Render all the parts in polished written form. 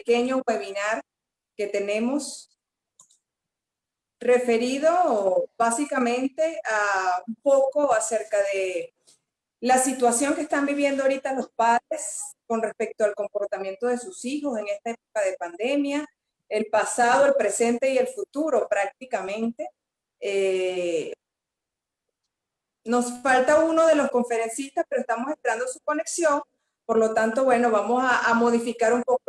pequeño webinar que tenemos referido básicamente a un poco acerca de la situación que están viviendo ahorita los padres con respecto al comportamiento de sus hijos en esta época de pandemia, el pasado, el presente y el futuro prácticamente. Nos falta uno de los conferencistas, pero estamos esperando su conexión. Por lo tanto, bueno, vamos a modificar un poco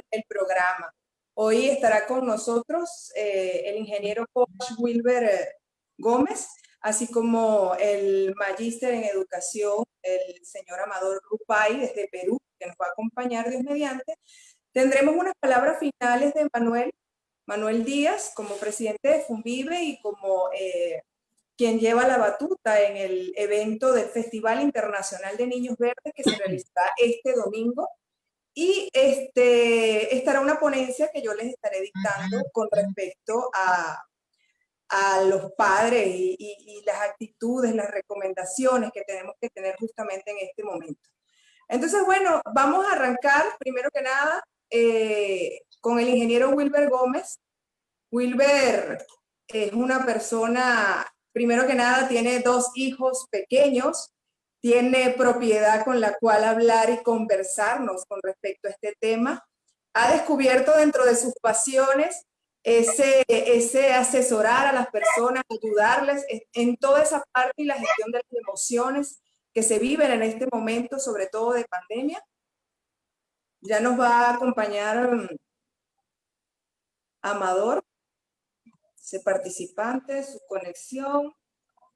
el programa. Hoy estará con nosotros el ingeniero coach Wilber Gómez, así como el magíster en educación, el señor Amador Rupay, desde Perú, que nos va a acompañar Dios mediante. Tendremos unas palabras finales de Manuel Díaz, como presidente de FUNVIVE y como quien lleva la batuta en el evento del Festival Internacional de Niños Verdes que se realizará este domingo. Y estará una ponencia que yo les estaré dictando con respecto a los padres y las actitudes, las recomendaciones que tenemos que tener justamente en este momento. Entonces, bueno, vamos a arrancar primero que nada con el ingeniero Wilber Gómez. Wilber es una persona, primero que nada, tiene 2 hijos pequeños, tiene propiedad con la cual hablar y conversarnos con respecto a este tema. Ha descubierto dentro de sus pasiones ese asesorar a las personas, ayudarles en toda esa parte y la gestión de las emociones que se viven en este momento, sobre todo de pandemia. Ya nos va a acompañar Amador, ese participante, su conexión.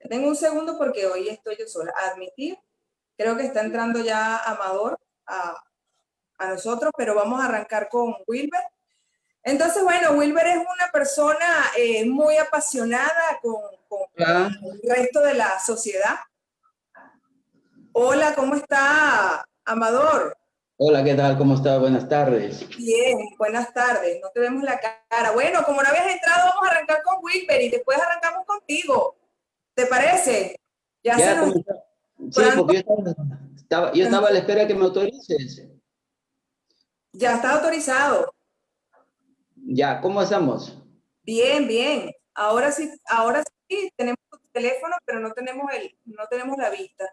Tengo un segundo porque hoy estoy yo sola. Admitir, creo que está entrando ya Amador a nosotros, pero vamos a arrancar con Wilber. Entonces, bueno, Wilber es una persona muy apasionada con el resto de la sociedad. Hola, ¿cómo está Amador? Hola, ¿qué tal? ¿Cómo está? Buenas tardes. Bien, buenas tardes. No te vemos la cara. Bueno, como no habías entrado, vamos a arrancar con Wilber y después arrancamos contigo. ¿Te parece? Ya se Ya, nos... ¿cómo está? Sí, porque yo estaba a la espera que me autorices. Ya está autorizado. Ya, ¿cómo estamos? Bien, bien. Ahora sí tenemos tu teléfono, pero no tenemos la vista.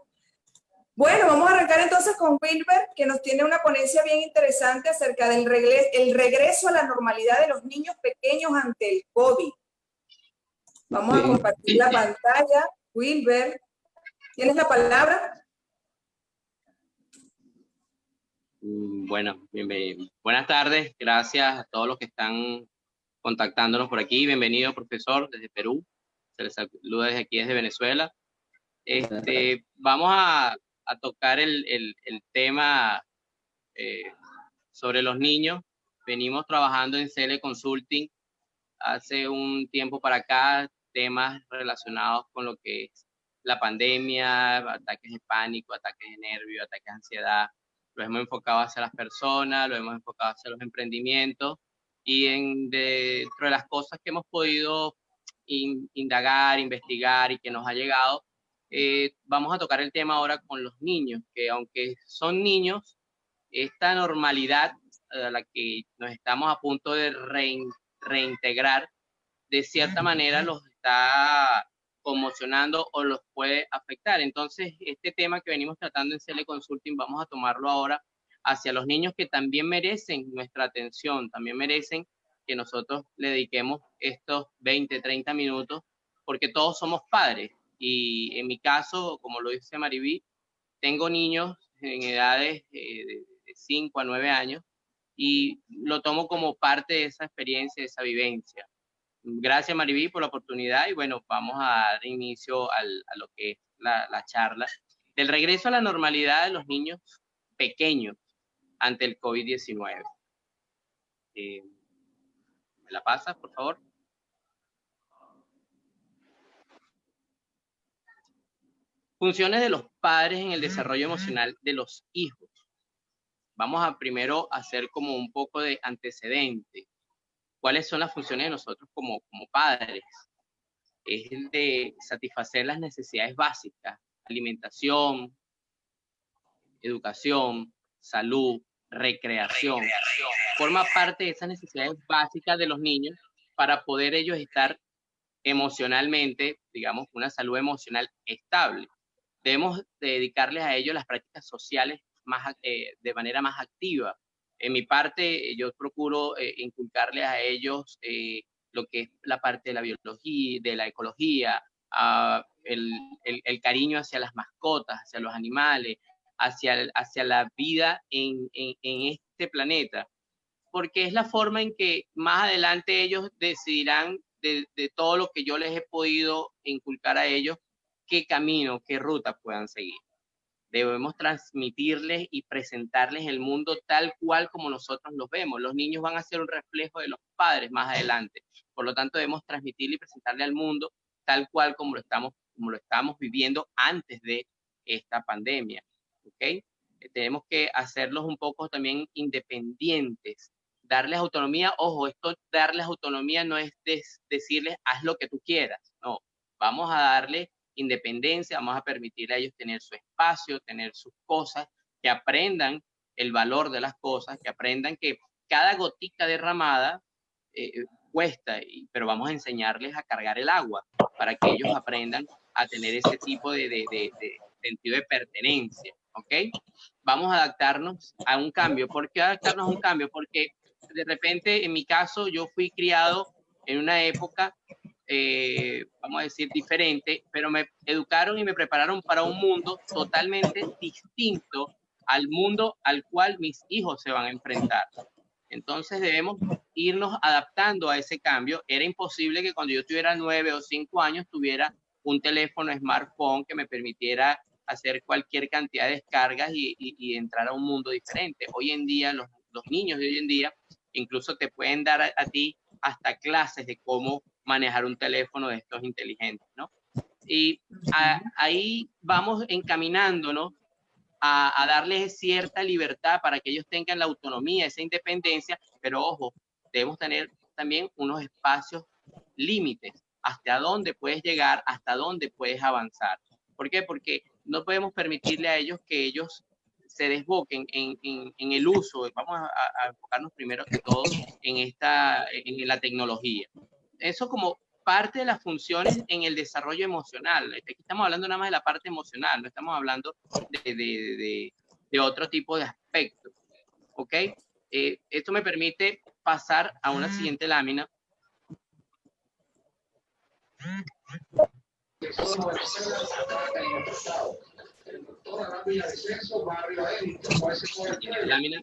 Bueno, vamos a arrancar entonces con Wilber, que nos tiene una ponencia bien interesante acerca del regreso a la normalidad de los niños pequeños ante el COVID. Vamos a compartir la pantalla. Wilber, ¿tienes la palabra? Bueno, buenas tardes. Gracias a todos los que están contactándonos por aquí. Bienvenido, profesor, desde Perú. Se les saluda desde aquí, desde Venezuela. Vamos a tocar el tema sobre los niños. Venimos trabajando en CL Consulting hace un tiempo para acá, temas relacionados con lo que es la pandemia, ataques de pánico, ataques de nervio, ataques de ansiedad. Lo hemos enfocado hacia las personas, lo hemos enfocado hacia los emprendimientos y dentro de las cosas que hemos podido indagar, investigar y que nos ha llegado, vamos a tocar el tema ahora con los niños, que aunque son niños, esta normalidad a la que nos estamos a punto de reintegrar, de cierta manera los está conmocionando o los puede afectar. Entonces, este tema que venimos tratando en CL Consulting, vamos a tomarlo ahora hacia los niños que también merecen nuestra atención, también merecen que nosotros le dediquemos estos 20, 30 minutos, porque todos somos padres. Y en mi caso, como lo dice Mariví, tengo niños en edades de 5 a 9 años y lo tomo como parte de esa experiencia, de esa vivencia. Gracias, Mariví, por la oportunidad y bueno, vamos a dar inicio a lo que es la charla del regreso a la normalidad de los niños pequeños ante el COVID-19. ¿Me la pasas, por favor? Funciones de los padres en el desarrollo emocional de los hijos. Vamos a primero hacer como un poco de antecedente. ¿Cuáles son las funciones de nosotros como padres? Es el de satisfacer las necesidades básicas, alimentación, educación, salud, recreación, forma parte de esas necesidades básicas de los niños para poder ellos estar emocionalmente, digamos, una salud emocional estable. Debemos dedicarles a ellos las prácticas sociales de manera más activa. En mi parte, yo procuro inculcarles a ellos lo que es la parte de la biología, de la ecología, el cariño hacia las mascotas, hacia los animales, hacia la vida en este planeta, porque es la forma en que más adelante ellos decidirán de todo lo que yo les he podido inculcar a ellos, qué camino, qué ruta puedan seguir. Debemos transmitirles y presentarles el mundo tal cual como nosotros los vemos. Los niños van a ser un reflejo de los padres más adelante. Por lo tanto, debemos transmitirle y presentarle al mundo tal cual como lo estamos viviendo antes de esta pandemia. ¿Okay? Tenemos que hacerlos un poco también independientes, darles autonomía. Ojo, esto darles autonomía no es decirles haz lo que tú quieras, no, vamos a darle independencia, vamos a permitirle a ellos tener su espacio, tener sus cosas, que aprendan el valor de las cosas, que aprendan que cada gotica derramada cuesta, pero vamos a enseñarles a cargar el agua para que ellos aprendan a tener ese tipo de sentido de pertenencia, ¿ok? Vamos a adaptarnos a un cambio. ¿Por qué adaptarnos a un cambio? Porque de repente, en mi caso, yo fui criado en una época, vamos a decir, diferente, pero me educaron y me prepararon para un mundo totalmente distinto al mundo al cual mis hijos se van a enfrentar. Entonces debemos irnos adaptando a ese cambio. Era imposible que cuando yo tuviera 9 o 5 años tuviera un teléfono smartphone que me permitiera hacer cualquier cantidad de descargas y entrar a un mundo diferente. Hoy en día, los niños de hoy en día incluso te pueden dar a ti hasta clases de cómo manejar un teléfono de estos inteligentes, ¿no? Y ahí vamos encaminándonos a darles cierta libertad para que ellos tengan la autonomía, esa independencia, pero ojo, debemos tener también unos espacios límites, hasta dónde puedes llegar, hasta dónde puedes avanzar. ¿Por qué? Porque no podemos permitirle a ellos que ellos se desboquen en el uso. Vamos a enfocarnos primero que todo en la tecnología. Eso como parte de las funciones en el desarrollo emocional. Aquí estamos hablando nada más de la parte emocional, no estamos hablando de otro tipo de aspectos. ¿Ok? Esto me permite pasar a una siguiente lámina. Lámina.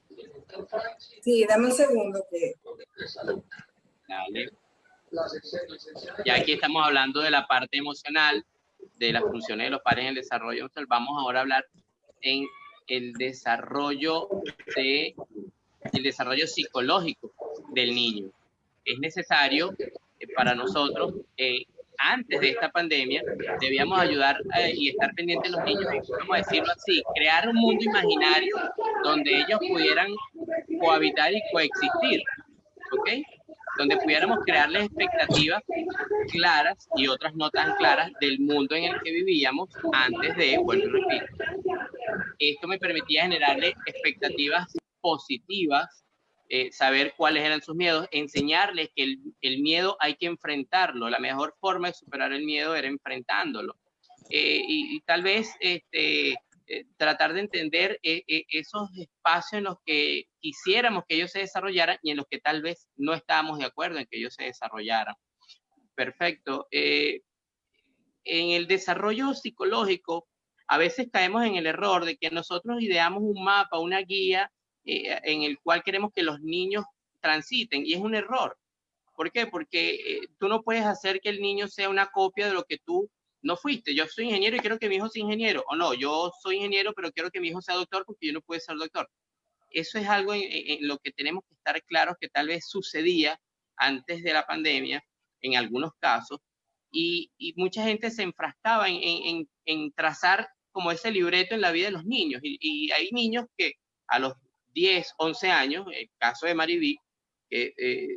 Sí, dame un segundo. Dale. Ya aquí estamos hablando de la parte emocional, de las funciones de los padres en el desarrollo. Entonces, vamos ahora a hablar en el desarrollo psicológico del niño. Es necesario para nosotros, antes de esta pandemia, debíamos ayudar y estar pendientes de los niños, vamos a decirlo así, crear un mundo imaginario donde ellos pudieran cohabitar y coexistir, ¿ok? Donde pudiéramos crearles expectativas claras y otras no tan claras del mundo en el que vivíamos antes de, vuelvo y repito. Esto me permitía generarle expectativas positivas, saber cuáles eran sus miedos, enseñarles que el miedo hay que enfrentarlo. La mejor forma de superar el miedo era enfrentándolo. Y tal vez tratar de entender esos espacios en los que quisiéramos que ellos se desarrollaran y en los que tal vez no estábamos de acuerdo en que ellos se desarrollaran. Perfecto. En el desarrollo psicológico, a veces caemos en el error de que nosotros ideamos un mapa, una guía en el cual queremos que los niños transiten, y es un error. ¿Por qué? Porque tú no puedes hacer que el niño sea una copia de lo que tú no fuiste. Yo soy ingeniero y quiero que mi hijo sea ingeniero. O no, yo soy ingeniero, pero quiero que mi hijo sea doctor porque yo no puedo ser doctor. Eso es algo en lo que tenemos que estar claros que tal vez sucedía antes de la pandemia, en algunos casos, y mucha gente se enfrascaba en trazar como ese libreto en la vida de los niños. Y hay niños que a los 10, 11 años, el caso de Mariví,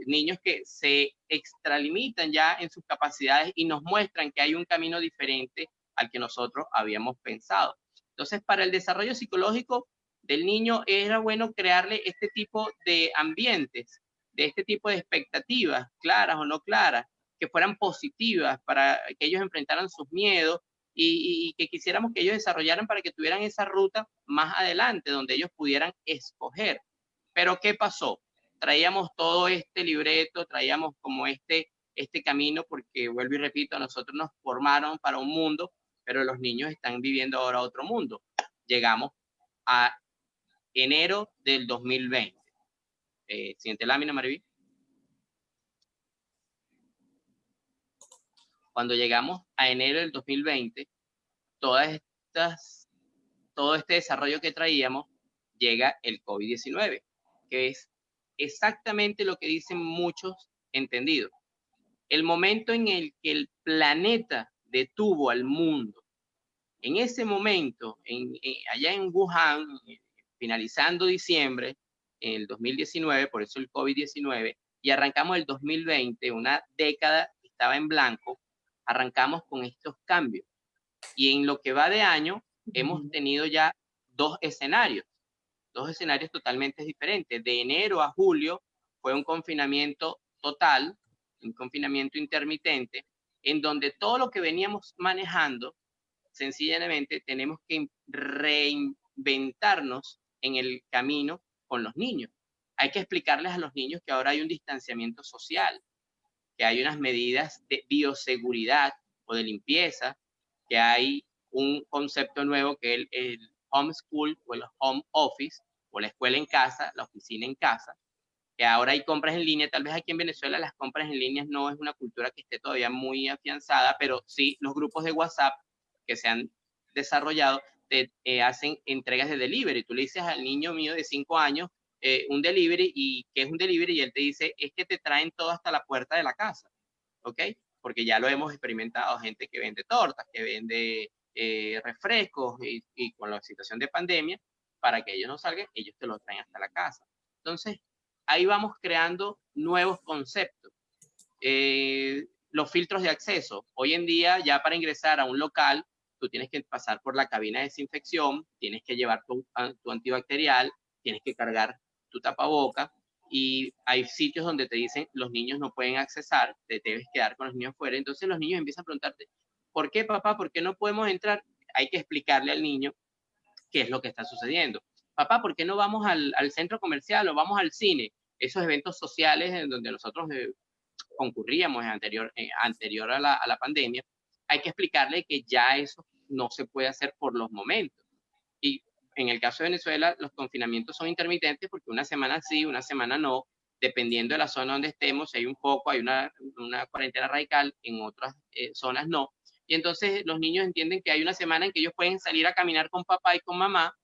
niños que se extralimitan ya en sus capacidades y nos muestran que hay un camino diferente al que nosotros habíamos pensado. Entonces, para el desarrollo psicológico, del niño era bueno crearle este tipo de ambientes, de este tipo de expectativas, claras o no claras, que fueran positivas para que ellos enfrentaran sus miedos y que quisiéramos que ellos desarrollaran para que tuvieran esa ruta más adelante, donde ellos pudieran escoger. Pero ¿qué pasó? Traíamos todo este libreto, traíamos como este camino, porque vuelvo y repito, a nosotros nos formaron para un mundo, pero los niños están viviendo ahora otro mundo. Llegamos a enero del 2020. Siguiente lámina, Mariví. Cuando llegamos a enero del 2020, todo este desarrollo que traíamos, llega el COVID-19, que es exactamente lo que dicen muchos entendidos. El momento en el que el planeta detuvo al mundo, en ese momento, allá en Wuhan, finalizando diciembre, en el 2019, por eso el COVID-19, y arrancamos el 2020, una década que estaba en blanco, arrancamos con estos cambios. Y en lo que va de año, hemos tenido ya dos escenarios totalmente diferentes. De enero a julio fue un confinamiento total, un confinamiento intermitente, en donde todo lo que veníamos manejando, sencillamente tenemos que reinventarnos en el camino con los niños. Hay que explicarles a los niños que ahora hay un distanciamiento social, que hay unas medidas de bioseguridad o de limpieza, que hay un concepto nuevo que es el homeschool o el home office, o la escuela en casa, la oficina en casa, que ahora hay compras en línea. Tal vez aquí en Venezuela las compras en línea no es una cultura que esté todavía muy afianzada, pero sí los grupos de WhatsApp que se han desarrollado hacen entregas de delivery. Tú le dices al niño mío de 5 años un delivery, y ¿qué es un delivery? Y él te dice, es que te traen todo hasta la puerta de la casa, ¿ok? Porque ya lo hemos experimentado, gente que vende tortas, que vende refrescos, y con la situación de pandemia, para que ellos no salgan, ellos te lo traen hasta la casa. Entonces, ahí vamos creando nuevos conceptos. Los filtros de acceso. Hoy en día, ya para ingresar a un local, tú tienes que pasar por la cabina de desinfección, tienes que llevar tu antibacterial, tienes que cargar tu tapaboca, y hay sitios donde te dicen los niños no pueden accesar, te debes quedar con los niños fuera. Entonces los niños empiezan a preguntarte, ¿por qué, papá? ¿Por qué no podemos entrar? Hay que explicarle al niño qué es lo que está sucediendo. Papá, ¿por qué no vamos al centro comercial o vamos al cine? Esos eventos sociales en donde nosotros concurríamos anterior a la pandemia, hay que explicarle que ya eso no se puede hacer por los momentos. Y en el caso de Venezuela, los confinamientos son intermitentes, porque una semana sí, una semana no, dependiendo de la zona donde estemos. Si hay un foco, hay una cuarentena radical, en otras zonas no. Y entonces los niños entienden que hay una semana en que ellos pueden salir a caminar con papá y con mamá,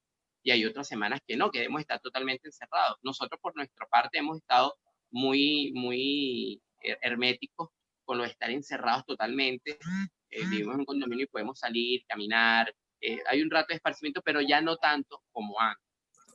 y hay otras semanas que no, que debemos estar totalmente encerrados. Nosotros, por nuestra parte, hemos estado muy herméticos con lo de estar encerrados totalmente. Vivimos en un condominio y podemos salir, caminar, hay un rato de esparcimiento, pero ya no tanto como antes.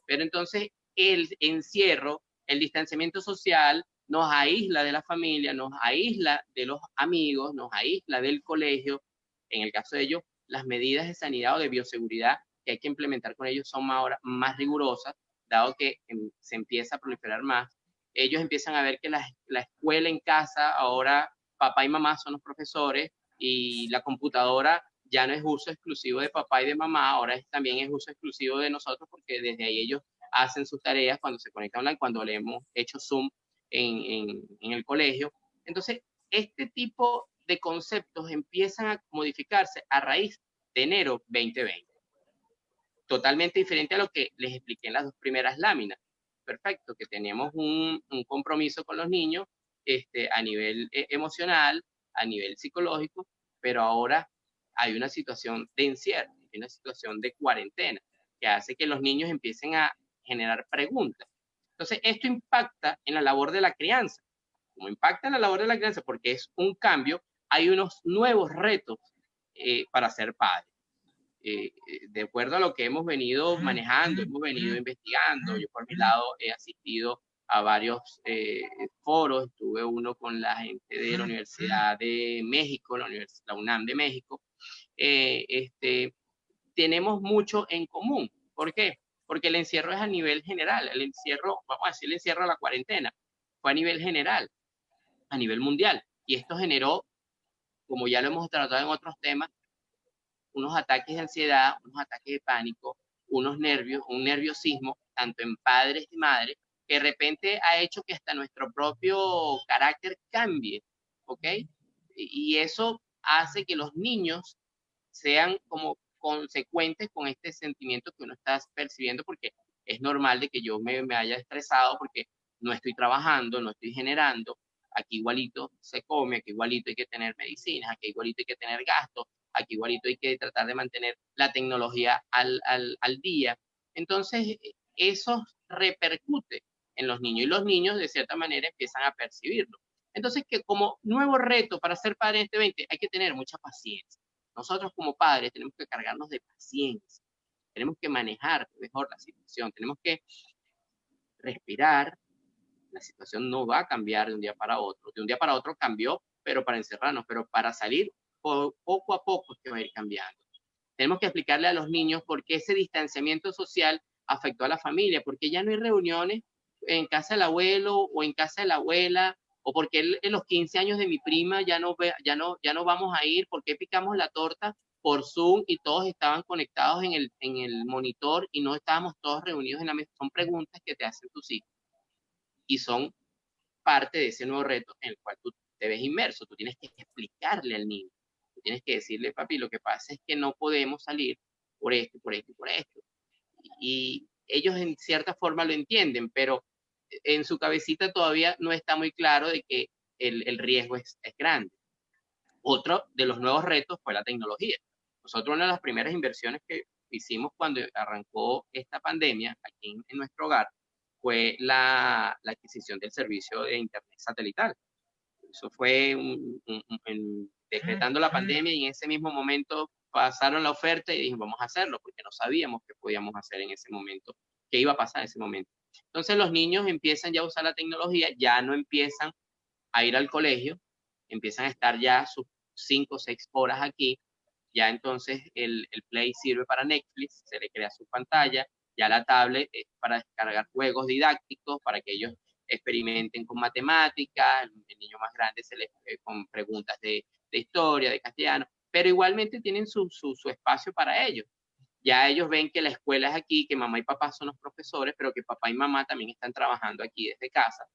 Pero entonces el encierro, el distanciamiento social, nos aísla de la familia, nos aísla de los amigos, nos aísla del colegio. En el caso de ellos, las medidas de sanidad o de bioseguridad que hay que implementar con ellos son ahora más rigurosas, dado que se empieza a proliferar más. Ellos empiezan a ver que la escuela en casa, ahora papá y mamá son los profesores, y la computadora ya no es uso exclusivo de papá y de mamá, ahora también es uso exclusivo de nosotros, porque desde ahí ellos hacen sus tareas cuando se conectan online, cuando le hemos hecho Zoom en el colegio. Entonces, este tipo de conceptos empiezan a modificarse a raíz de enero 2020. Totalmente diferente a lo que les expliqué en las dos primeras láminas. Perfecto, que tenemos un compromiso con los niños a nivel emocional, a nivel psicológico, pero ahora hay una situación de encierro, hay una situación de cuarentena, que hace que los niños empiecen a generar preguntas. Entonces, esto impacta en la labor de la crianza. Como impacta en la labor de la crianza, porque es un cambio, hay unos nuevos retos para ser padres. De acuerdo a lo que hemos venido manejando, hemos venido investigando. Yo por mi lado he asistido a varios foros. Tuve uno con la gente de la Universidad de México, la UNAM de México. Tenemos mucho en común. ¿Por qué? porque el encierro es a nivel general, el encierro, vamos a decir el encierro de la cuarentena, fue a nivel general, a nivel mundial, y esto generó, como ya lo hemos tratado en otros temas, unos ataques de ansiedad, unos ataques de pánico, unos nervios, un nerviosismo, tanto en padres y madres, que de repente ha hecho que hasta nuestro propio carácter cambie, ¿ok? Y eso hace que los niños sean como consecuentes con este sentimiento que uno está percibiendo, porque es normal de que yo me haya estresado porque no estoy trabajando, no estoy generando, aquí igualito se come, aquí igualito hay que tener medicinas, aquí igualito hay que tener gastos, aquí igualito hay que tratar de mantener la tecnología al día. Entonces, eso repercute en los niños y los niños de cierta manera empiezan a percibirlo. Entonces, que como nuevo reto para ser padre en este 20 hay que tener mucha paciencia. Nosotros como padres tenemos que cargarnos de paciencia, tenemos que manejar mejor la situación, tenemos que respirar. La situación no va a cambiar de un día para otro. De un día para otro cambió, pero para encerrarnos, pero para salir poco a poco es que va a ir cambiando. Tenemos que explicarle a los niños por qué ese distanciamiento social afectó a la familia, porque ya no hay reuniones en casa del abuelo o en casa de la abuela, o porque en los 15 años de mi prima ya no vamos a ir, porque picamos la torta por Zoom y todos estaban conectados en el monitor y no estábamos todos reunidos en la mesa. Son preguntas que te hacen tus hijos y son parte de ese nuevo reto en el cual tú te ves inmerso. Tú tienes que explicarle al niño, tú tienes que decirle, papi, lo que pasa es que no podemos salir por esto, por esto y por esto. Y ellos en cierta forma lo entienden, pero en su cabecita todavía no está muy claro de que el riesgo es grande. Otro de los nuevos retos fue la tecnología. Nosotros una de las primeras inversiones que hicimos cuando arrancó esta pandemia aquí en nuestro hogar fue la adquisición del servicio de Internet satelital. Eso fue decretando la pandemia y en ese mismo momento pasaron la oferta y dijimos, vamos a hacerlo, porque no sabíamos qué podíamos hacer en ese momento, qué iba a pasar en ese momento. Entonces los niños empiezan ya a usar la tecnología, ya no empiezan a ir al colegio, empiezan a estar ya sus 5 o 6 horas aquí, ya entonces el Play sirve para Netflix, se le crea su pantalla, ya la tablet es para descargar juegos didácticos, para que ellos experimenten con matemáticas, el niño más grande se les con preguntas de historia, de castellano, pero igualmente tienen su espacio para ellos. Ya ellos ven que la escuela es aquí, que mamá y papá son los profesores, pero que papá y mamá también están trabajando aquí desde casa.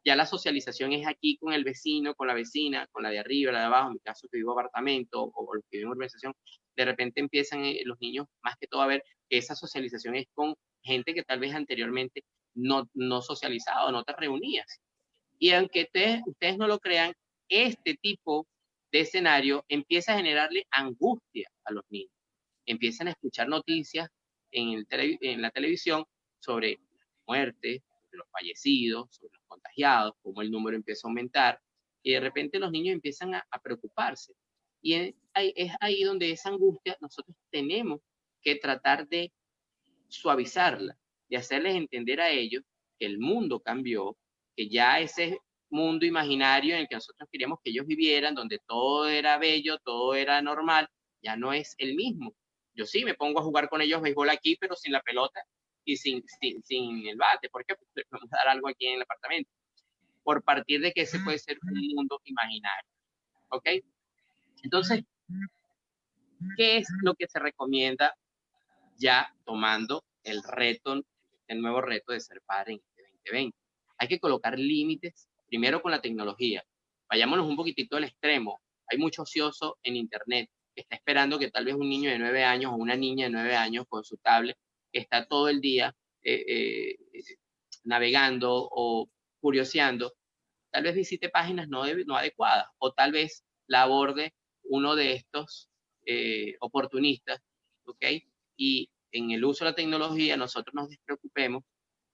Ya la socialización es aquí con el vecino, con la vecina, con la de arriba, la de abajo, en mi caso que vivo en apartamento o los que viven en urbanización, de repente empiezan los niños más que todo a ver que esa socialización es con gente que tal vez anteriormente no socializaba o no te reunías. Y aunque ustedes no lo crean, este tipo de escenario empieza a generarle angustia a los niños. Empiezan a escuchar noticias en la televisión sobre muerte, sobre los fallecidos, sobre los contagiados, cómo el número empieza a aumentar, y de repente los niños empiezan a preocuparse. Y es ahí donde esa angustia nosotros tenemos que tratar de suavizarla, de hacerles entender a ellos que el mundo cambió, que ya ese mundo imaginario en el que nosotros queríamos que ellos vivieran, donde todo era bello, todo era normal, ya no es el mismo. Yo sí me pongo a jugar con ellos béisbol aquí, pero sin la pelota y sin el bate. ¿Por qué? Porque vamos a dar algo aquí en el apartamento. Por partir de que ese puede ser un mundo imaginario. ¿Ok? Entonces, ¿qué es lo que se recomienda ya tomando el nuevo reto de ser padre en este 2020? Hay que colocar límites, primero con la tecnología. Vayámonos un poquitito al extremo. Hay mucho ocioso en internet que está esperando que tal vez un niño de 9 años o una niña de 9 años con su tablet, que está todo el día navegando o curioseando, tal vez visite páginas no adecuadas o tal vez la aborde uno de estos oportunistas, ¿ok? Y en el uso de la tecnología nosotros nos despreocupemos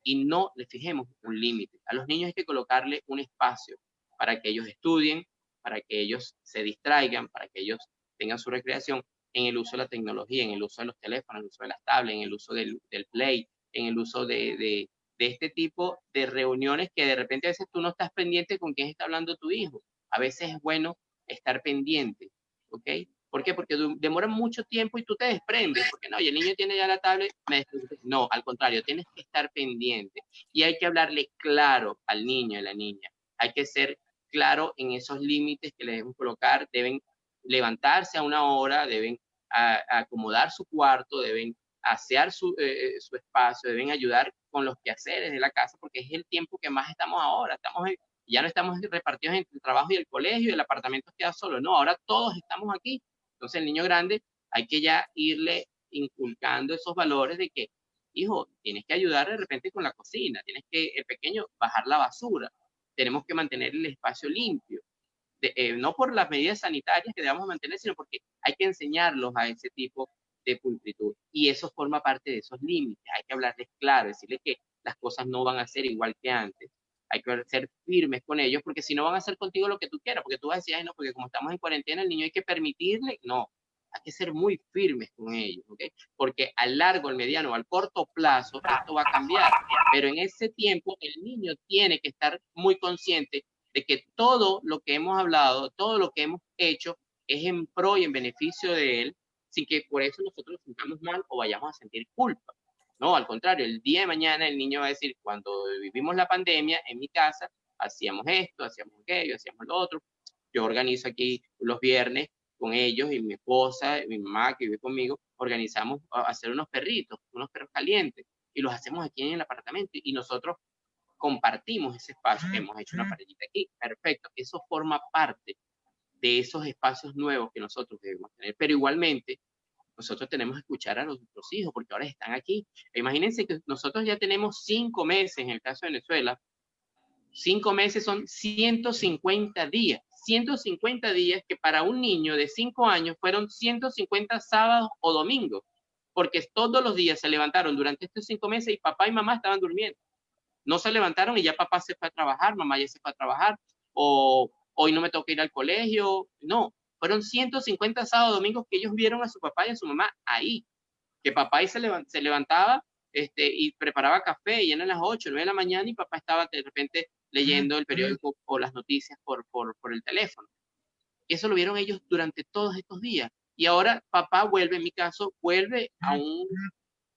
y no le fijemos un límite. A los niños hay que colocarle un espacio para que ellos estudien, para que ellos se distraigan, para que ellos tengan su recreación en el uso de la tecnología, en el uso de los teléfonos, en el uso de las tablets, en el uso del Play, en el uso de este tipo de reuniones que de repente a veces tú no estás pendiente con quién está hablando tu hijo. A veces es bueno estar pendiente, ¿ok? ¿Por qué? Porque demora mucho tiempo y tú te desprendes, porque no, y el niño tiene ya la tablet, me desprendo. No, al contrario, tienes que estar pendiente y hay que hablarle claro al niño y a la niña. Hay que ser claro en esos límites que le deben colocar, deben levantarse a una hora, deben acomodar su cuarto, deben asear su espacio, deben ayudar con los quehaceres de la casa, porque es el tiempo que más estamos ahora, ya no estamos repartidos entre el trabajo y el colegio y el apartamento queda solo, no, ahora todos estamos aquí. Entonces el niño grande hay que ya irle inculcando esos valores de que, hijo, tienes que ayudar de repente con la cocina, tienes que, el pequeño, bajar la basura, tenemos que mantener el espacio limpio, no por las medidas sanitarias que debamos mantener, sino porque hay que enseñarlos a ese tipo de pulcritud. Y eso forma parte de esos límites. Hay que hablarles claro, decirles que las cosas no van a ser igual que antes. Hay que ser firmes con ellos, porque si no van a hacer contigo lo que tú quieras, porque tú vas a decir, ay, no, porque como estamos en cuarentena, el niño hay que permitirle. No, hay que ser muy firmes con ellos, ¿ok? Porque al largo, al mediano, al corto plazo, esto va a cambiar. Pero en ese tiempo, el niño tiene que estar muy consciente de que todo lo que hemos hablado, todo lo que hemos hecho es en pro y en beneficio de él, sin que por eso nosotros nos sintamos mal o vayamos a sentir culpa. No, al contrario, el día de mañana el niño va a decir, cuando vivimos la pandemia en mi casa, hacíamos esto, hacíamos aquello, hacíamos lo otro. Yo organizo aquí los viernes con ellos y mi esposa, y mi mamá que vive conmigo, organizamos a hacer unos perritos calientes y los hacemos aquí en el apartamento y nosotros compartimos ese espacio, hemos hecho una parejita aquí, perfecto, eso forma parte de esos espacios nuevos que nosotros debemos tener, pero igualmente nosotros tenemos que escuchar a nuestros hijos porque ahora están aquí. Imagínense que nosotros ya tenemos 5 meses, en el caso de Venezuela, 5 meses son 150 días, 150 días que para un niño de 5 años fueron 150 sábados o domingos, porque todos los días se levantaron durante estos 5 meses y papá y mamá estaban durmiendo. No se levantaron y ya papá se fue a trabajar, mamá ya se fue a trabajar, o hoy no me toca ir al colegio. No, fueron 150 sábados, domingos que ellos vieron a su papá y a su mamá ahí. Que papá ahí se levantaba y preparaba café y eran las 8, 9 de la mañana y papá estaba de repente leyendo el periódico o las noticias por el teléfono. Eso lo vieron ellos durante todos estos días. Y ahora papá vuelve, en mi caso, vuelve a un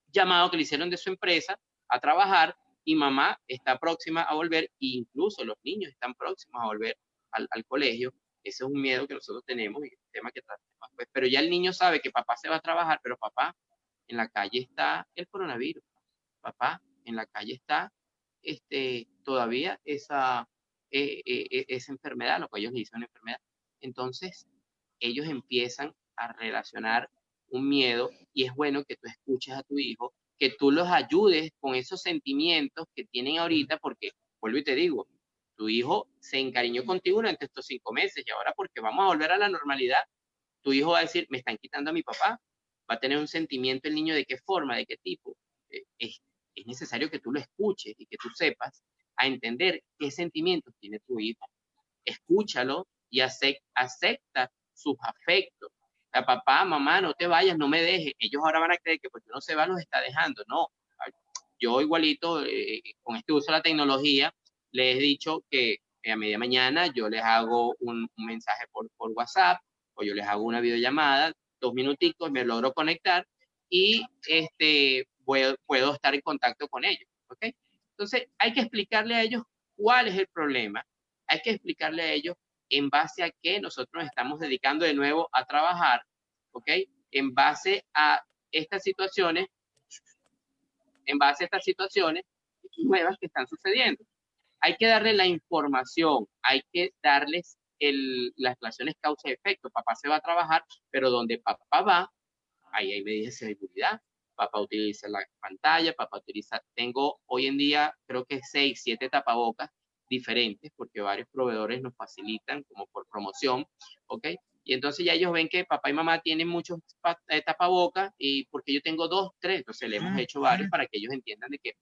llamado que le hicieron de su empresa a trabajar y mamá está próxima a volver, e incluso los niños están próximos a volver al colegio. Ese es un miedo que nosotros tenemos y es un tema que tratamos. Pues, pero ya el niño sabe que papá se va a trabajar, pero papá, en la calle está el coronavirus. Papá, en la calle está todavía esa enfermedad, lo que ellos le dicen una enfermedad. Entonces, ellos empiezan a relacionar un miedo y es bueno que tú escuches a tu hijo, que tú los ayudes con esos sentimientos que tienen ahorita, porque, vuelvo y te digo, tu hijo se encariñó contigo durante estos 5 meses y ahora porque vamos a volver a la normalidad, tu hijo va a decir, me están quitando a mi papá, va a tener un sentimiento el niño de qué forma, de qué tipo. Es necesario que tú lo escuches y que tú sepas a entender qué sentimientos tiene tu hijo. Escúchalo y acepta sus afectos. La papá, mamá, no te vayas, no me dejes. Ellos ahora van a creer que porque no se va los está dejando. No, yo igualito, con este uso de la tecnología, les he dicho que a media mañana yo les hago un mensaje por WhatsApp o yo les hago una videollamada, 2 minuticos, me logro conectar y puedo estar en contacto con ellos. ¿Okay? Entonces, hay que explicarle a ellos cuál es el problema. Hay que explicarle a ellos en base a qué nosotros nos estamos dedicando de nuevo a trabajar, ¿ok? En base a estas situaciones nuevas que están sucediendo. Hay que darle la información, hay que darles las relaciones causa y efecto. Papá se va a trabajar, pero donde papá va, ahí hay medidas de seguridad. Papá utiliza la pantalla, tengo hoy en día creo que 6, 7 tapabocas diferentes porque varios proveedores nos facilitan como por promoción, ¿ok? Y entonces ya ellos ven que papá y mamá tienen muchos tapabocas y porque yo tengo 2, 3, entonces le hemos hecho varios para que ellos entiendan de que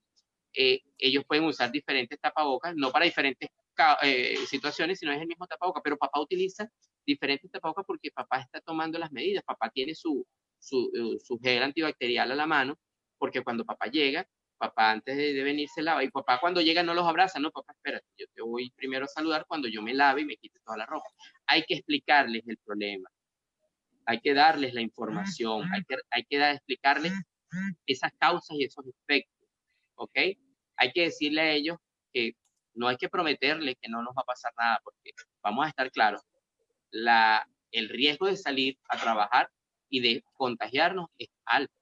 ellos pueden usar diferentes tapabocas, no para diferentes situaciones, sino es el mismo tapabocas, pero papá utiliza diferentes tapabocas porque papá está tomando las medidas, papá tiene su gel antibacterial a la mano, porque cuando papá llega, papá antes de venir se lava, y papá cuando llega no los abraza, no, papá, espérate, yo te voy primero a saludar cuando yo me lave y me quite toda la ropa. Hay que explicarles el problema. hay que darles la información, hay que explicarles esas causas y esos efectos, ¿ok? Hay que decirle a ellos que no hay que prometerles que no nos va a pasar nada, porque vamos a estar claros, el riesgo de salir a trabajar y de contagiarnos es alto.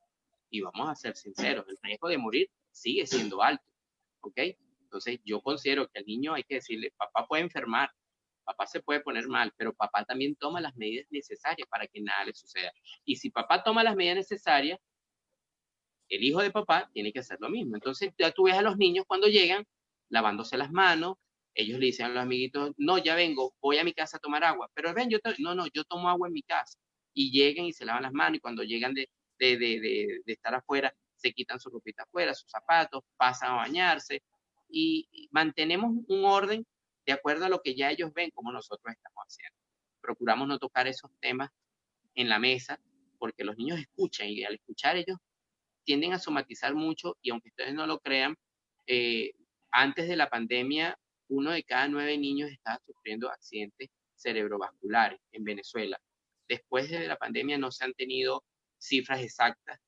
Y vamos a ser sinceros, el riesgo de morir sigue siendo alto, ¿ok? Entonces yo considero que al niño hay que decirle, papá puede enfermar, papá se puede poner mal, pero papá también toma las medidas necesarias para que nada le suceda. Y si papá toma las medidas necesarias, el hijo de papá tiene que hacer lo mismo. Entonces ya tú ves a los niños cuando llegan lavándose las manos, ellos le dicen a los amiguitos, no, ya vengo, voy a mi casa a tomar agua, pero ven, no, yo tomo agua en mi casa. Y llegan y se lavan las manos y cuando llegan de estar afuera, se quitan su ropita afuera, sus zapatos, pasan a bañarse y mantenemos un orden de acuerdo a lo que ya ellos ven como nosotros estamos haciendo. Procuramos no tocar esos temas en la mesa porque los niños escuchan y al escuchar ellos tienden a somatizar mucho y aunque ustedes no lo crean, antes de la pandemia, 1 de cada 9 niños estaba sufriendo accidentes cerebrovasculares en Venezuela. Después de la pandemia no se han tenido cifras exactas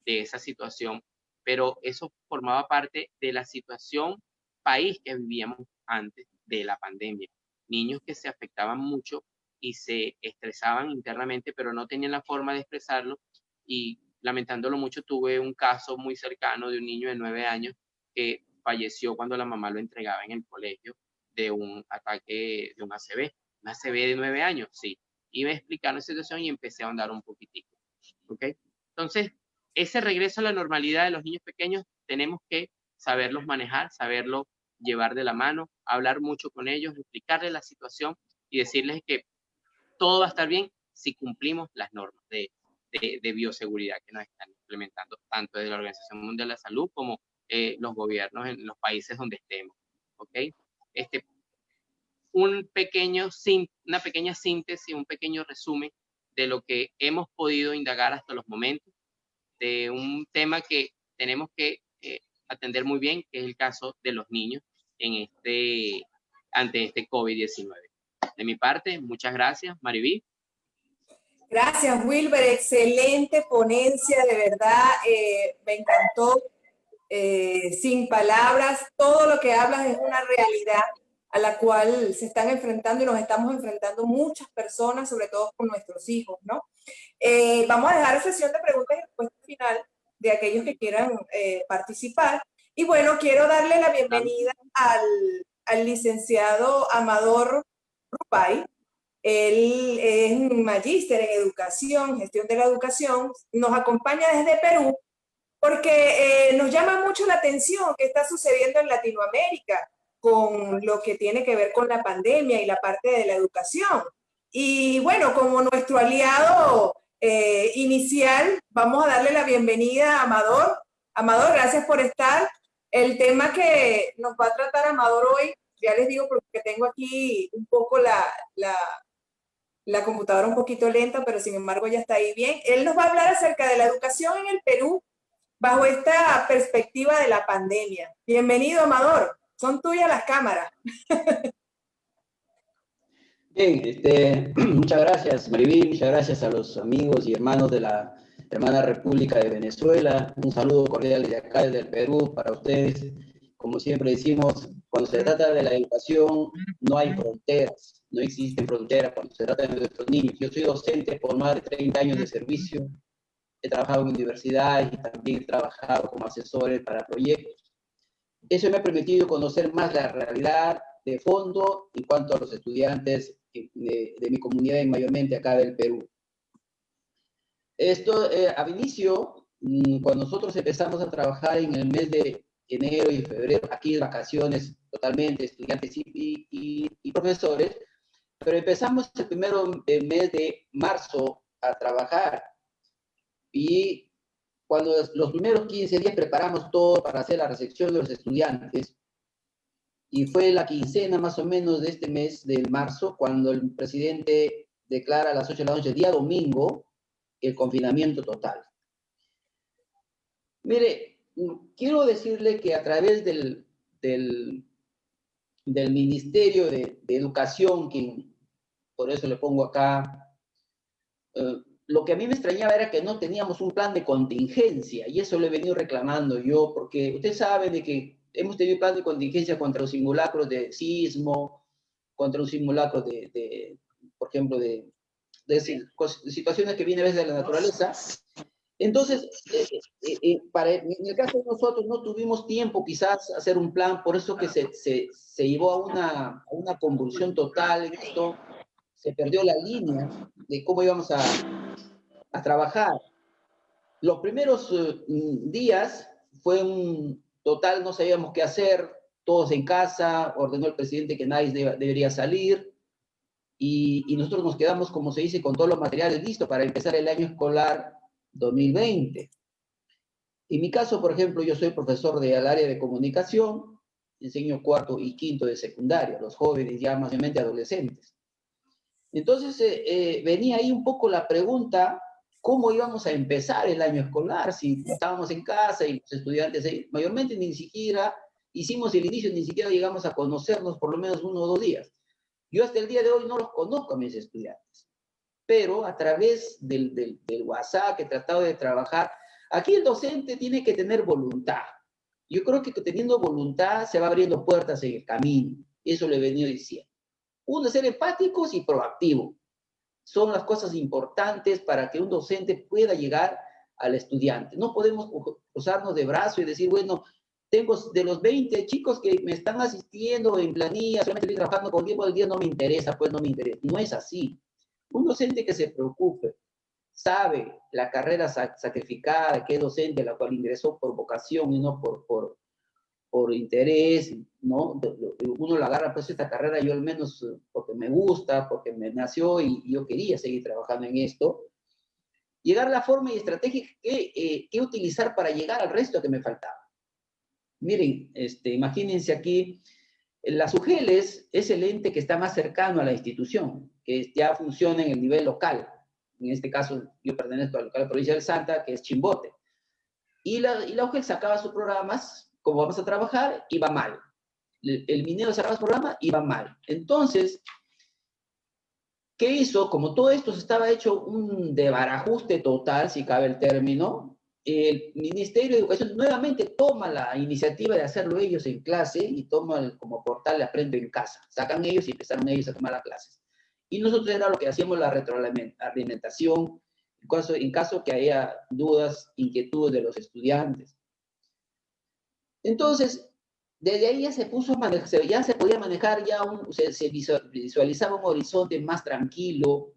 de esa situación, pero eso formaba parte de la situación país que vivíamos antes de la pandemia. Niños que se afectaban mucho y se estresaban internamente, pero no tenían la forma de expresarlo y lamentándolo mucho, tuve un caso muy cercano de un niño de 9 años que falleció cuando la mamá lo entregaba en el colegio de un ataque de un ACV de 9 años, sí. Y me explicaron la situación y empecé a ahondar un poquitico, ¿ok? Entonces, ese regreso a la normalidad de los niños pequeños tenemos que saberlos manejar, saberlo llevar de la mano, hablar mucho con ellos, explicarles la situación y decirles que todo va a estar bien si cumplimos las normas de bioseguridad que nos están implementando tanto desde la Organización Mundial de la Salud como los gobiernos en los países donde estemos, ¿ok? Una pequeña síntesis, un pequeño resumen de lo que hemos podido indagar hasta los momentos, de un tema que tenemos que atender muy bien, que es el caso de los niños ante este COVID-19. De mi parte, muchas gracias, Mariví. Gracias, Wilber. Excelente ponencia, de verdad. Me encantó. Sin palabras, todo lo que hablas es una realidad a la cual se están enfrentando y nos estamos enfrentando muchas personas, sobre todo con nuestros hijos, ¿no? Vamos a dejar sesión de preguntas y respuestas final de aquellos que quieran participar. Y bueno, quiero darle la bienvenida al licenciado Amador Rupay. Él es un magíster en educación, gestión de la educación, nos acompaña desde Perú porque nos llama mucho la atención qué está sucediendo en Latinoamérica con lo que tiene que ver con la pandemia y la parte de la educación. Y bueno, como nuestro aliado inicial, vamos a darle la bienvenida a Amador. Amador, gracias por estar. El tema que nos va a tratar Amador hoy, ya les digo porque tengo aquí un poco la computadora un poquito lenta, pero sin embargo ya está ahí bien. Él nos va a hablar acerca de la educación en el Perú bajo esta perspectiva de la pandemia. Bienvenido, Amador. Son tuyas las cámaras. Bien, muchas gracias, Mariví, muchas gracias a los amigos y hermanos de la hermana República de Venezuela. Un saludo cordial desde acá, desde el Perú, para ustedes. Como siempre decimos, cuando se trata de la educación, no hay fronteras, no existen fronteras cuando se trata de nuestros niños. Yo soy docente por más de 30 años de servicio. He trabajado en universidades y también he trabajado como asesor para proyectos. Eso me ha permitido conocer más la realidad de fondo en cuanto a los estudiantes de mi comunidad y mayormente acá del Perú. Esto, al inicio, cuando nosotros empezamos a trabajar en el mes de enero y febrero, aquí en vacaciones totalmente, estudiantes y profesores, pero empezamos el mes de marzo a trabajar y cuando los primeros 15 días preparamos todo para hacer la recepción de los estudiantes, y fue la quincena más o menos de este mes, del marzo, cuando el presidente declara a las 8 de la noche, día domingo, el confinamiento total. Mire, quiero decirle que a través del Ministerio de Educación, que por eso le pongo acá, lo que a mí me extrañaba era que no teníamos un plan de contingencia, y eso lo he venido reclamando yo, porque ustedes saben de que hemos tenido plan de contingencia contra los simulacros de sismo, contra un simulacro por ejemplo, de situaciones que vienen a veces de la naturaleza. Entonces, en el caso de nosotros no tuvimos tiempo quizás hacer un plan, por eso que se llevó a una convulsión total en esto, se perdió la línea de cómo íbamos a trabajar. Los primeros días fue un total, no sabíamos qué hacer, todos en casa, ordenó el presidente que nadie debería salir, y nosotros nos quedamos, como se dice, con todos los materiales listos para empezar el año escolar 2020. En mi caso, por ejemplo, yo soy profesor del área de comunicación, enseño cuarto y quinto de secundaria, los jóvenes ya más o menos adolescentes. Entonces, venía ahí un poco la pregunta, ¿cómo íbamos a empezar el año escolar? Si estábamos en casa y los estudiantes, mayormente ni siquiera hicimos el inicio, ni siquiera llegamos a conocernos por lo menos 1 o 2 días. Yo hasta el día de hoy no los conozco a mis estudiantes, pero a través del WhatsApp que he tratado de trabajar, aquí el docente tiene que tener voluntad. Yo creo que teniendo voluntad se va abriendo puertas en el camino. Eso le he venido diciendo. Uno, ser empáticos y proactivo. Son las cosas importantes para que un docente pueda llegar al estudiante. No podemos cruzarnos de brazo y decir, bueno, tengo de los 20 chicos que me están asistiendo en planilla, solamente estoy trabajando con tiempo del día, no me interesa, pues no me interesa. No es así. Un docente que se preocupe, sabe la carrera sacrificada, que es docente, la cual ingresó por vocación y no por interés, ¿no? Uno la agarra, pues esta carrera yo al menos porque me gusta, porque me nació y yo quería seguir trabajando en esto. Llegar a la forma y estrategia que utilizar para llegar al resto que me faltaba. Miren, imagínense aquí, las UGELES es el ente que está más cercano a la institución, que ya funciona en el nivel local. En este caso, yo pertenezco al local provincial Santa, que es Chimbote. Y la UGEL sacaba sus programas, como vamos a trabajar, iba mal. El minero sacaba su programa, iba mal. Entonces, ¿qué hizo? Como todo esto se estaba hecho un desbarajuste total, si cabe el término, el Ministerio de Educación nuevamente toma la iniciativa de hacerlo ellos en clase y toma como portal de Aprendo en Casa. Sacan ellos y empezaron ellos a tomar las clases. Y nosotros era lo que hacíamos, la retroalimentación, en caso que haya dudas, inquietudes de los estudiantes. Entonces, desde ahí ya se puso a manejar, ya se podía manejar, se visualizaba un horizonte más tranquilo,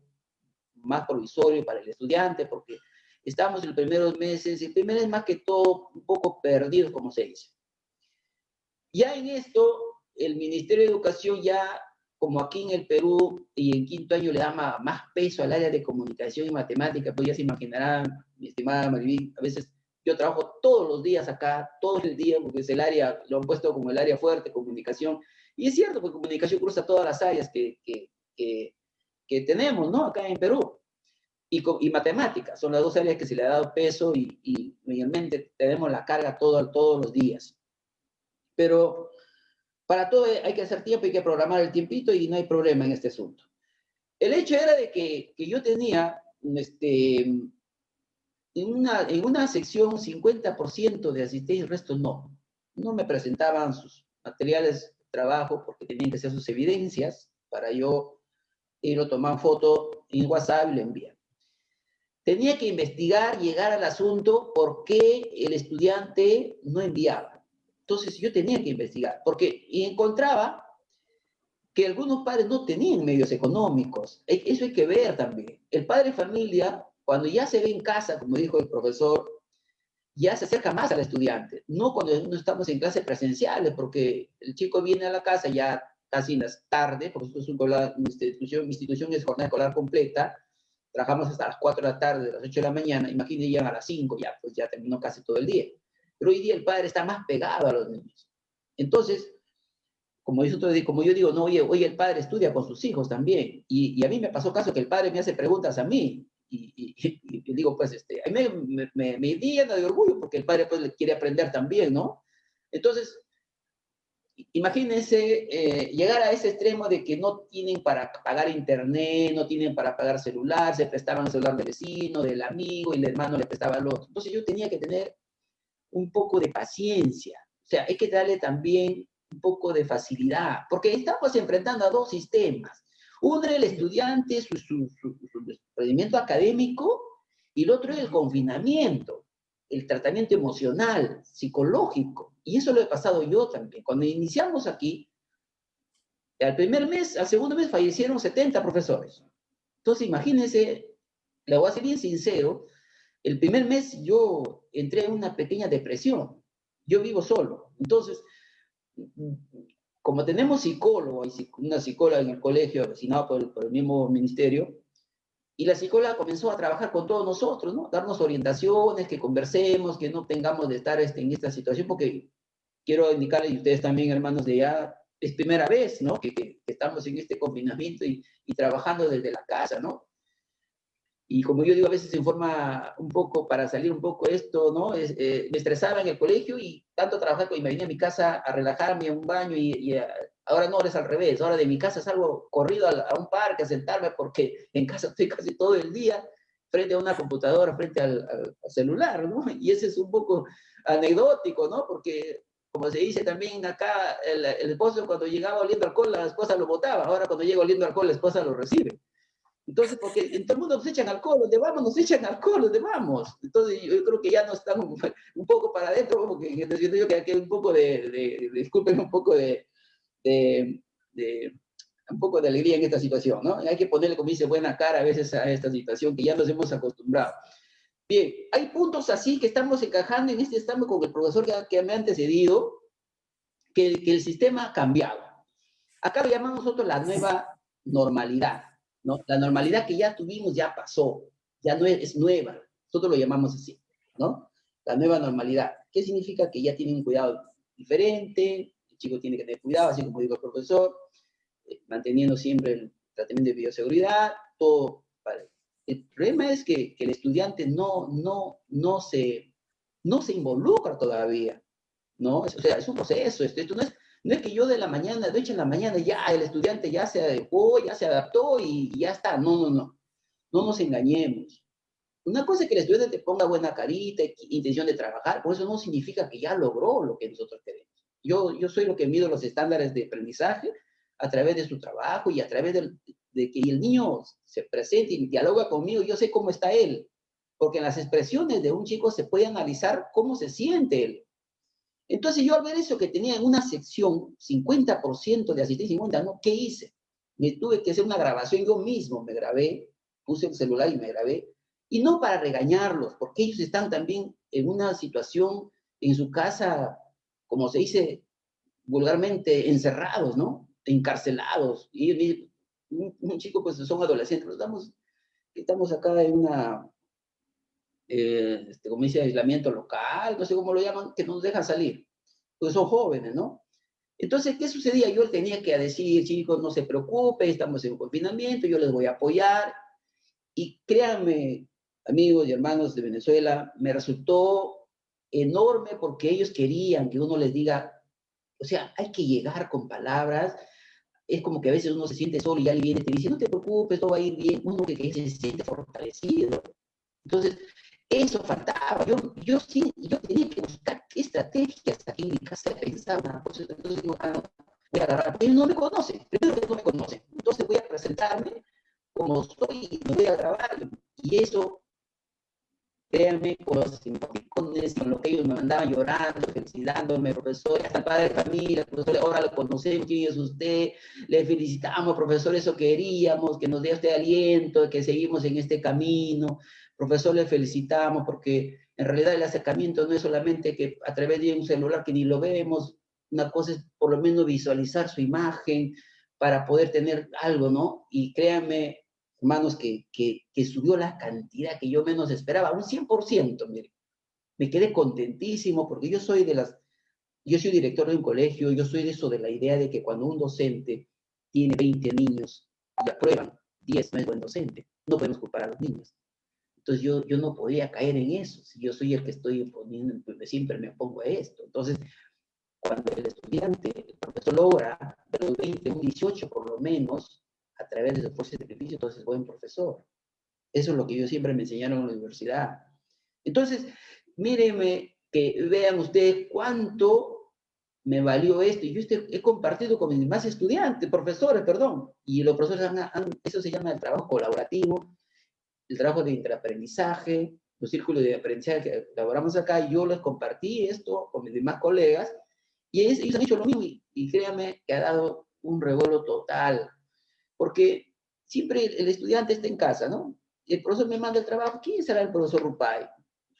más provisorio para el estudiante, porque estábamos en los primeros meses, el primer mes más que todo un poco perdidos, como se dice. Ya en esto, el Ministerio de Educación ya, como aquí en el Perú, y en quinto año le da más peso al área de comunicación y matemática, pues ya se imaginarán, mi estimada Maribel, a veces yo trabajo todos los días acá, todo el día, porque es el área, lo han puesto como el área fuerte, comunicación, y es cierto, porque comunicación cruza todas las áreas que tenemos, ¿no? Acá en Perú. Y matemáticas, son las dos áreas que se le ha dado peso y realmente tenemos la carga todos los días. Pero para todo hay que hacer tiempo, hay que programar el tiempito y no hay problema en este asunto. El hecho era de que yo tenía en una sección 50% de asistencia y el resto no. No me presentaban sus materiales de trabajo porque tenían que hacer sus evidencias para yo ir a tomar foto en WhatsApp y lo enviar. Tenía que investigar, llegar al asunto, por qué el estudiante no enviaba. Entonces yo tenía que investigar, y encontraba que algunos padres no tenían medios económicos. Eso hay que ver también. El padre de familia, cuando ya se ve en casa, como dijo el profesor, ya se acerca más al estudiante. No cuando no estamos en clases presenciales, porque el chico viene a la casa ya casi en las tardes, porque esto es mi institución es jornada escolar completa, trabajamos hasta las 4 de la tarde, a las 8 de la mañana, imagínense, llegan a las 5, ya, pues ya terminó casi todo el día. Pero hoy día el padre está más pegado a los niños. Entonces, como yo digo, no, oye, el padre estudia con sus hijos también. Y a mí me pasó caso que el padre me hace preguntas a mí. Y digo, pues, a mí me llena de orgullo porque el padre pues quiere aprender también, ¿no? Entonces, Imagínense llegar a ese extremo de que no tienen para pagar internet, no tienen para pagar celular, se prestaban el celular del vecino, del amigo, y el hermano le prestaba al otro. Entonces yo tenía que tener un poco de paciencia. O sea, hay que darle también un poco de facilidad, porque estamos enfrentando a dos sistemas. Uno era el estudiante, su rendimiento académico, y el otro era el confinamiento, el tratamiento emocional, psicológico. Y eso lo he pasado yo también. Cuando iniciamos aquí, al primer mes, al segundo mes fallecieron 70 profesores. Entonces, imagínense, le voy a ser bien sincero, el primer mes yo entré en una pequeña depresión. Yo vivo solo. Entonces, como tenemos psicólogo, hay una psicóloga en el colegio, asignada por el mismo ministerio, y la psicóloga comenzó a trabajar con todos nosotros, ¿no? Darnos orientaciones, que conversemos, que no tengamos de estar en esta situación, porque quiero indicarles, y ustedes también, hermanos, de ya, es primera vez, ¿no? Que estamos en este confinamiento y trabajando desde la casa, ¿no? Y como yo digo, a veces en forma un poco, para salir un poco esto, ¿no? Me estresaba en el colegio y tanto trabajar, y me venía a mi casa a relajarme, a un baño, ahora no, es al revés. Ahora de mi casa salgo corrido a un parque a sentarme, porque en casa estoy casi todo el día frente a una computadora, frente al celular, ¿no? Y ese es un poco anecdótico, ¿no? Porque, como se dice también acá, el esposo cuando llegaba oliendo alcohol, la esposa lo botaba. Ahora cuando llega oliendo alcohol, la esposa lo recibe. Entonces, porque en todo el mundo nos echan alcohol, donde vamos nos echan alcohol, donde vamos. Entonces, yo creo que ya no estamos un poco para adentro, porque siento yo que hay un poco disculpen, un poco un poco de alegría en esta situación, ¿no? Hay que ponerle, como dice, buena cara a veces a esta situación que ya nos hemos acostumbrado. Bien, hay puntos así que estamos encajando en este, estamos con el profesor que me ha antecedido, que el sistema ha cambiado. Acá lo llamamos nosotros la nueva normalidad, ¿no? La normalidad que ya tuvimos ya pasó, ya no es nueva, nosotros lo llamamos así, ¿no? La nueva normalidad. ¿Qué significa? Que ya tienen un cuidado diferente, el chico tiene que tener cuidado, así como dijo el profesor, manteniendo siempre el tratamiento de bioseguridad, todo. Vale. El problema es que el estudiante no se involucra todavía, ¿no? O sea, es un proceso, esto no es que yo de la mañana, de hecho en la mañana ya el estudiante ya se adecuó, ya se adaptó y ya está. No nos engañemos. Una cosa es que el estudiante te ponga buena carita, intención de trabajar, por eso no significa que ya logró lo que nosotros queremos. Yo soy lo que mido los estándares de aprendizaje a través de su trabajo y a través de que el niño se presente y dialoga conmigo, yo sé cómo está él, porque en las expresiones de un chico se puede analizar cómo se siente él. Entonces yo al ver eso que tenía en una sección 50% de asistencia, 50%, ¿no? ¿Qué hice? Me tuve que hacer una grabación yo mismo, me grabé, puse el celular y me grabé, y no para regañarlos, porque ellos están también en una situación en su casa, como se dice vulgarmente, encerrados, ¿no? Encarcelados. Y un chico, pues son adolescentes, estamos acá en una, como dice, aislamiento local, no sé cómo lo llaman, que nos dejan salir, pues son jóvenes, ¿no? Entonces, ¿qué sucedía? Yo tenía que decir, chicos, no se preocupen, estamos en confinamiento, yo les voy a apoyar, y créanme, amigos y hermanos de Venezuela, me resultó enorme porque ellos querían que uno les diga, o sea, hay que llegar con palabras. Es como que a veces uno se siente solo y alguien viene y te dice, no te preocupes, todo va a ir bien, uno que se siente fortalecido. Entonces, eso faltaba. Yo tenía que buscar qué estrategias aquí en mi casa pensaba. Entonces digo, voy a agarrar, porque ellos no me conocen, primero que no me conocen. Entonces voy a presentarme como soy y me voy a grabar. Y eso, créanme, con los emoticones, con lo que ellos me mandaban llorando, felicitándome, profesor, hasta el padre de familia, profesor, ahora lo conocemos, quién es usted, le felicitamos, profesor, eso queríamos, que nos dé este aliento, que seguimos en este camino, profesor, le felicitamos, porque en realidad el acercamiento no es solamente que a través de un celular que ni lo vemos, una cosa es por lo menos visualizar su imagen para poder tener algo, ¿no? Y créanme, hermanos, que subió la cantidad que yo menos esperaba, un 100%, mire. Me quedé contentísimo porque yo soy director de un colegio, yo soy de eso, de la idea de que cuando un docente tiene 20 niños y aprueban 10, no es buen docente, no podemos culpar a los niños. Entonces yo no podía caer en eso, si yo soy el que estoy poniendo, siempre me opongo a esto. Entonces, cuando el estudiante, el profesor logra de un 20, un 18 por lo menos, a través de su esfuerzo y sacrificio, entonces es buen profesor. Eso es lo que yo siempre me enseñaron en la universidad. Entonces, mírenme, que vean ustedes cuánto me valió esto. Y yo he compartido con mis demás estudiantes, profesores, perdón, y los profesores eso se llama el trabajo colaborativo, el trabajo de interaprendizaje, los círculos de aprendizaje que elaboramos acá, y yo les compartí esto con mis demás colegas, y ellos han hecho lo mismo, y créanme que ha dado un revuelo total, porque siempre el estudiante está en casa, ¿no? Y el profesor me manda el trabajo, ¿quién será el profesor Rupay?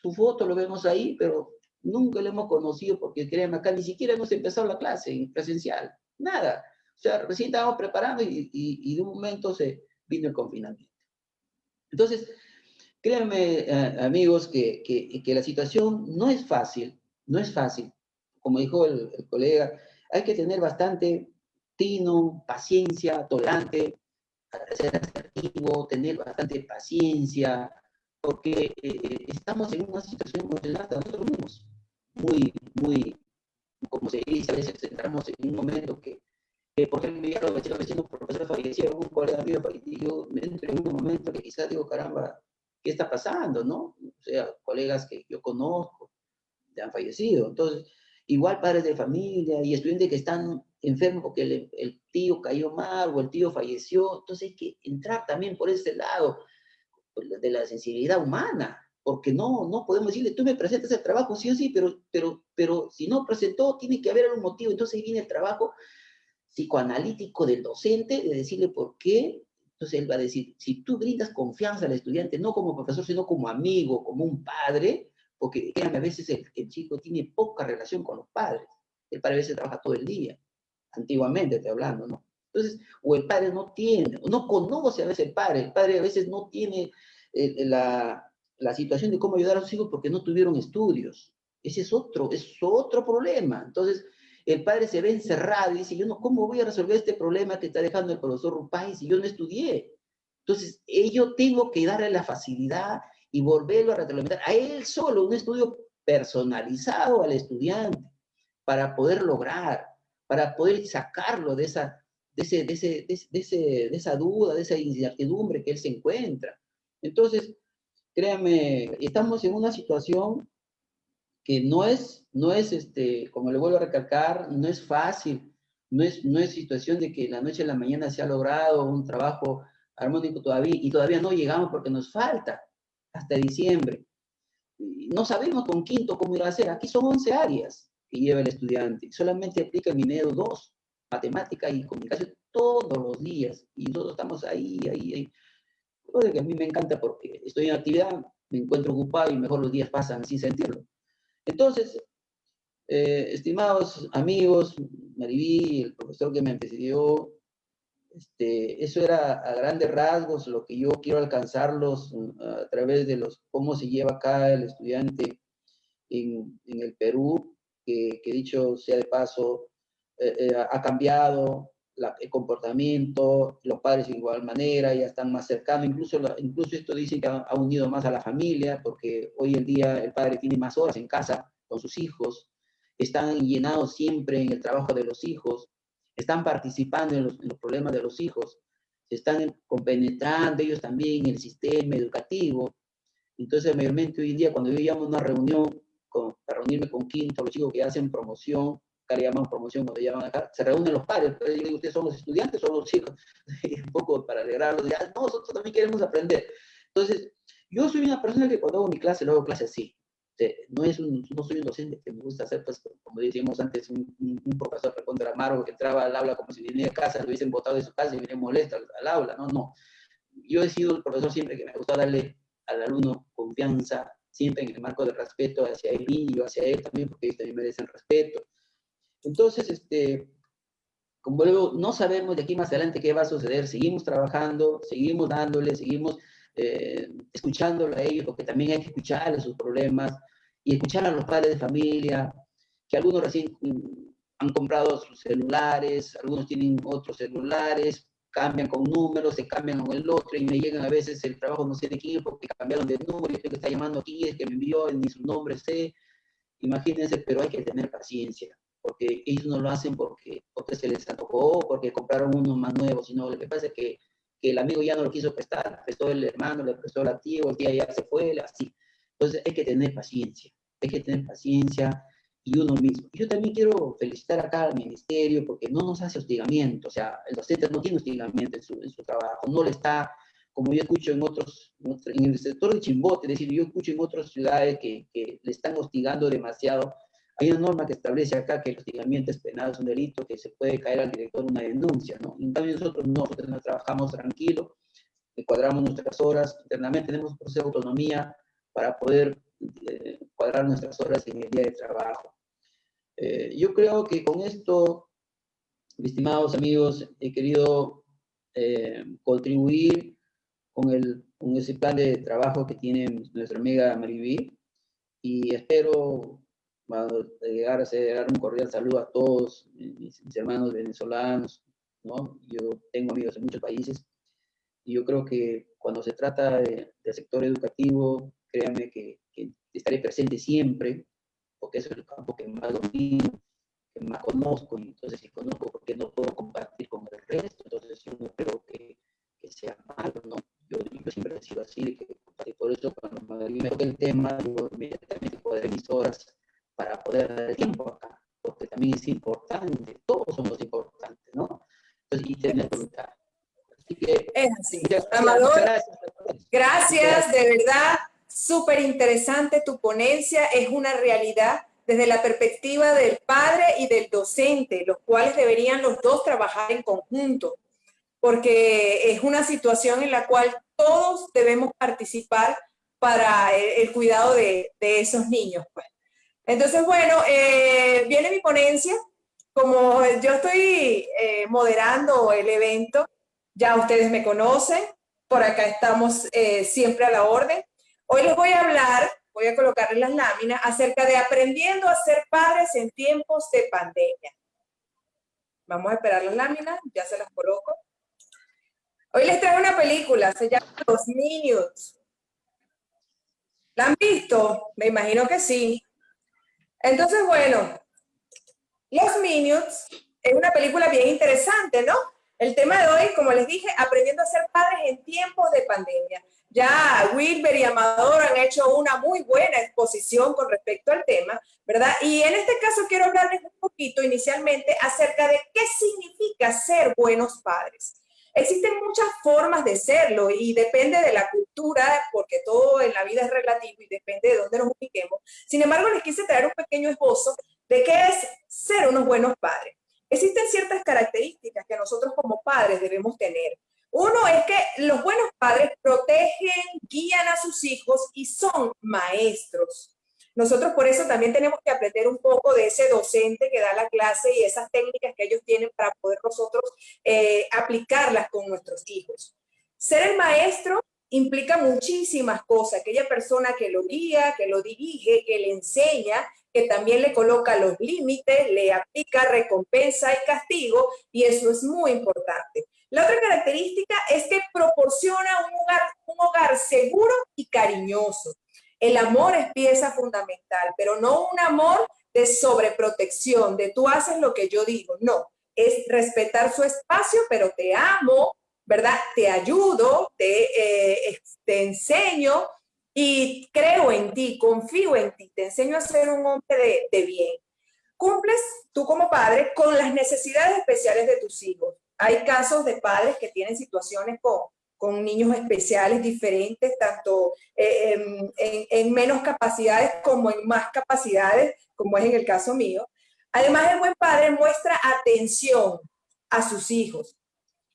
Su foto lo vemos ahí, pero nunca lo hemos conocido, porque créanme, acá ni siquiera hemos empezado la clase en presencial, nada. O sea, recién estábamos preparando y de un momento se vino el confinamiento. Entonces, créanme, amigos, que la situación no es fácil, no es fácil. Como dijo el colega, hay que tener bastante tino, paciencia, tolerante, ser asertivo, tener bastante paciencia, porque estamos en una situación emocional de nosotros mismos, muy, como se dice, a veces entramos en un momento por ejemplo, ya los vecinos profesores fallecieron, un colega mío falleció, me entro en un momento que quizás digo, caramba, ¿qué está pasando, no? O sea, colegas que yo conozco han fallecido. Entonces, igual padres de familia y estudiantes que están enfermos porque el tío cayó mal o el tío falleció. Entonces hay que entrar también por ese lado de la sensibilidad humana, porque no podemos decirle, tú me presentas el trabajo, sí o sí, pero si no presentó, tiene que haber algún motivo. Entonces ahí viene el trabajo psicoanalítico del docente, de decirle por qué. Entonces él va a decir, si tú brindas confianza al estudiante, no como profesor, sino como amigo, como un padre, porque créanme, a veces el chico tiene poca relación con los padres. El padre a veces trabaja todo el día, antiguamente estoy hablando, ¿no? Entonces, o el padre no tiene, o no conoce a veces el padre a veces no tiene la situación de cómo ayudar a sus hijos porque no tuvieron estudios. Ese es otro problema. Entonces, el padre se ve encerrado y dice, yo no, ¿cómo voy a resolver este problema que está dejando el profesor Rupay si yo no estudié? Entonces, yo tengo que darle la facilidad y volverlo a retroalimentar a él solo, un estudio personalizado al estudiante, para poder lograr, para poder sacarlo de esa duda, de esa incertidumbre que él se encuentra. Entonces, créanme, estamos en una situación que como le vuelvo a recalcar, no es fácil, no es situación de que de la noche a la mañana se ha logrado un trabajo armónico todavía, y todavía no llegamos porque nos falta hasta diciembre. No sabemos con quinto cómo irá a ser. Aquí son 11 áreas que lleva el estudiante. Solamente aplica el Minedo 2, matemática y comunicación todos los días. Y nosotros estamos ahí. Lo que a mí me encanta porque estoy en actividad, me encuentro ocupado y mejor los días pasan sin sentirlo. Entonces, estimados amigos, Mariví, el profesor que me antecedió, eso era a grandes rasgos lo que yo quiero alcanzarlos a través de cómo se lleva acá el estudiante en el Perú, que dicho sea de paso, ha cambiado el comportamiento, los padres de igual manera ya están más cercanos, incluso esto dice que ha unido más a la familia, porque hoy en día el padre tiene más horas en casa con sus hijos, están llenados siempre en el trabajo de los hijos, están participando en los problemas de los hijos, se están compenetrando ellos también en el sistema educativo. Entonces, mayormente hoy en día, cuando yo llamo a una reunión para reunirme con quinto, los chicos que hacen promoción, acá le llaman promoción, cuando llaman acá, se reúnen los padres, pero yo digo, ¿ustedes son los estudiantes o los chicos? Un poco para alegrarlos, ya, no, nosotros también queremos aprender. Entonces, yo soy una persona que cuando hago mi clase, lo hago clase así. No soy un docente que me gusta hacer, pues, como decíamos antes, un profesor recontra amargo que entraba al aula como si viniera de casa, lo hubiesen botado de su casa y viniera molesto al aula, no. Yo he sido el profesor siempre que me gusta darle al alumno confianza, siempre en el marco de respeto hacia él y yo hacia él también, porque ellos también merecen respeto. Entonces, como luego no sabemos de aquí más adelante qué va a suceder, seguimos trabajando, seguimos dándole, seguimos escuchándolo a ellos, porque también hay que escucharles sus problemas y escuchar a los padres de familia, que algunos recién han comprado sus celulares, algunos tienen otros celulares, cambian con números, se cambian con el otro y me llegan a veces el trabajo no sé de quién porque cambiaron de número y creo que está llamando aquí, es que me envió, ni su nombre sé, imagínense, pero hay que tener paciencia, porque ellos no lo hacen porque se les antojó, porque compraron uno más nuevo, sino lo que pasa es que el amigo ya no lo quiso prestar, prestó el hermano, le prestó la tía, o el tía ya se fue, así. Entonces hay que tener paciencia, y uno mismo. Yo también quiero felicitar acá al ministerio porque no nos hace hostigamiento, o sea, el docente no tiene hostigamiento en su trabajo, no le está, como yo escucho en el sector de Chimbote, es decir, yo escucho en otras ciudades que le están hostigando demasiado. Hay una norma que establece acá que el hostigamiento es penal, es un delito, que se puede caer al director una denuncia, ¿no? En cambio nosotros no trabajamos tranquilo, cuadramos nuestras horas, internamente tenemos un proceso de autonomía para poder cuadrar nuestras horas en el día de trabajo. Yo creo que con esto, mis estimados amigos, he querido contribuir con ese plan de trabajo que tiene nuestra amiga Maribí, y espero llegar a dar un cordial saludo a todos mis hermanos venezolanos, ¿no? Yo tengo amigos en muchos países, y yo creo que cuando se trata del sector educativo, créanme que estaré presente siempre, porque es el campo que más domino, que más conozco, y entonces si conozco, ¿por qué no puedo compartir con el resto? Entonces yo no creo que sea malo, ¿no? Yo siempre he sido así, y por eso cuando me toca el tema, yo inmediatamente cuadré mis horas para poder dar tiempo acá, porque también es importante, todos somos importantes, ¿no? Entonces, y tener voluntad. Así que, Es así. Amador, gracias, de verdad, súper interesante tu ponencia, es una realidad desde la perspectiva del padre y del docente, los cuales deberían los dos trabajar en conjunto, porque es una situación en la cual todos debemos participar para el cuidado de esos niños, pues. Entonces, bueno, viene mi ponencia. Como yo estoy moderando el evento, ya ustedes me conocen, por acá estamos siempre a la orden. Hoy les voy a hablar, voy a colocarles las láminas, acerca de aprendiendo a ser padres en tiempos de pandemia. Vamos a esperar las láminas, ya se las coloco. Hoy les traigo una película, se llama Los Minions. ¿La han visto? Me imagino que sí. Entonces, bueno, Los Minions es una película bien interesante, ¿no? El tema de hoy, como les dije, aprendiendo a ser padres en tiempos de pandemia. Ya Wilber y Amador han hecho una muy buena exposición con respecto al tema, ¿verdad? Y en este caso quiero hablarles un poquito inicialmente acerca de qué significa ser buenos padres. Existen muchas formas de serlo y depende de la cultura, porque todo en la vida es relativo y depende de dónde nos ubiquemos. Sin embargo, les quise traer un pequeño esbozo de qué es ser unos buenos padres. Existen ciertas características que nosotros como padres debemos tener. Uno es que los buenos padres protegen, guían a sus hijos y son maestros. Nosotros por eso también tenemos que aprender un poco de ese docente que da la clase y esas técnicas que ellos tienen para poder nosotros aplicarlas con nuestros hijos. Ser el maestro implica muchísimas cosas. Aquella persona que lo guía, que lo dirige, que le enseña, que también le coloca los límites, le aplica recompensa y castigo, y eso es muy importante. La otra característica es que proporciona un hogar seguro y cariñoso. El amor es pieza fundamental, pero no un amor de sobreprotección, de tú haces lo que yo digo, no. Es respetar su espacio, pero te amo, ¿verdad? Te ayudo, te enseño, y creo en ti, confío en ti, te enseño a ser un hombre de bien. Cumples tú como padre con las necesidades especiales de tus hijos. Hay casos de padres que tienen situaciones con niños especiales diferentes, tanto en menos capacidades como en más capacidades, como es en el caso mío. Además, el buen padre muestra atención a sus hijos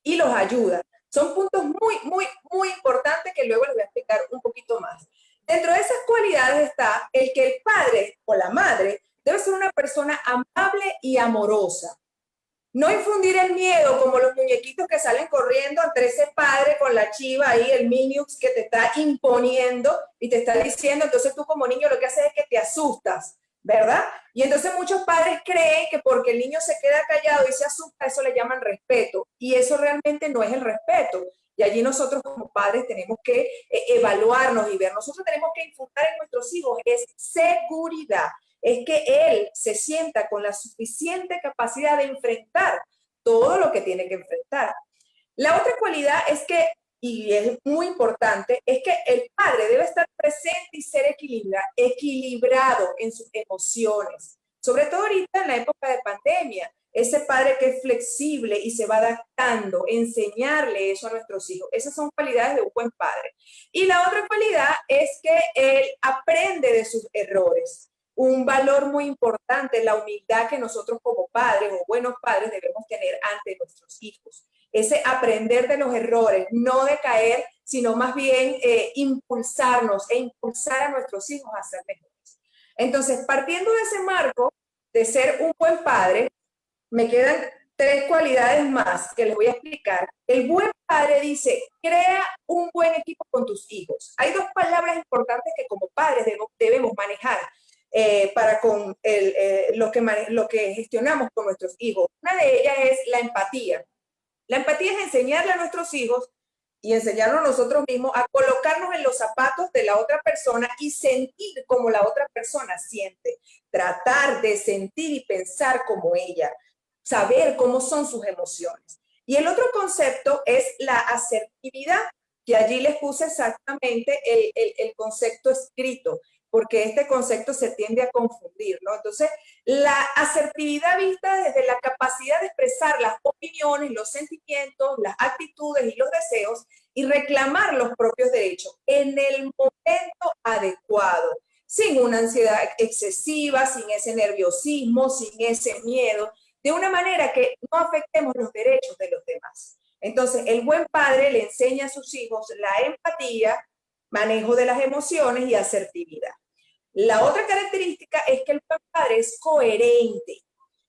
y los ayuda. Son puntos muy importantes que luego les voy a explicar un poquito más. Dentro de esas cualidades está el que el padre o la madre debe ser una persona amable y amorosa. No infundir el miedo como los muñequitos que salen corriendo ante ese padre con la chiva ahí, el Minions que te está imponiendo y te está diciendo, entonces tú como niño lo que haces es que te asustas, ¿verdad? Y entonces muchos padres creen que porque el niño se queda callado y se asusta, eso le llaman respeto. Y eso realmente no es el respeto. Y allí nosotros como padres tenemos que evaluarnos y ver. Nosotros tenemos que infundir en nuestros hijos es seguridad. es que él se sienta con la suficiente capacidad de enfrentar todo lo que tiene que enfrentar. La otra cualidad es que, y es muy importante, es que el padre debe estar presente y ser equilibrado en sus emociones. Sobre todo ahorita en la época de pandemia, ese padre que es flexible y se va adaptando, enseñarle eso a nuestros hijos. Esas son cualidades de un buen padre. Y la otra cualidad es que él aprende de sus errores. Un valor muy importante, la humildad que nosotros como padres o buenos padres debemos tener ante nuestros hijos. Ese aprender de los errores, no de caer, sino más bien impulsarnos e impulsar a nuestros hijos a ser mejores. Entonces, partiendo de ese marco de ser un buen padre, me quedan 3 cualidades más que les voy a explicar. El buen padre dice, crea un buen equipo con tus hijos. Hay 2 palabras importantes que como padres debemos manejar para con lo que gestionamos con nuestros hijos. Una de ellas es la empatía. La empatía es enseñarle a nuestros hijos y enseñarnos a nosotros mismos a colocarnos en los zapatos de la otra persona y sentir como la otra persona siente. Tratar de sentir y pensar como ella. Saber cómo son sus emociones. Y el otro concepto es la asertividad, que allí les puse exactamente el concepto escrito, porque este concepto se tiende a confundir, ¿no? Entonces, la asertividad vista desde la capacidad de expresar las opiniones, los sentimientos, las actitudes y los deseos y reclamar los propios derechos en el momento adecuado, sin una ansiedad excesiva, sin ese nerviosismo, sin ese miedo, de una manera que no afectemos los derechos de los demás. Entonces, el buen padre le enseña a sus hijos la empatía, manejo de las emociones y asertividad. La otra característica es que el buen padre es coherente.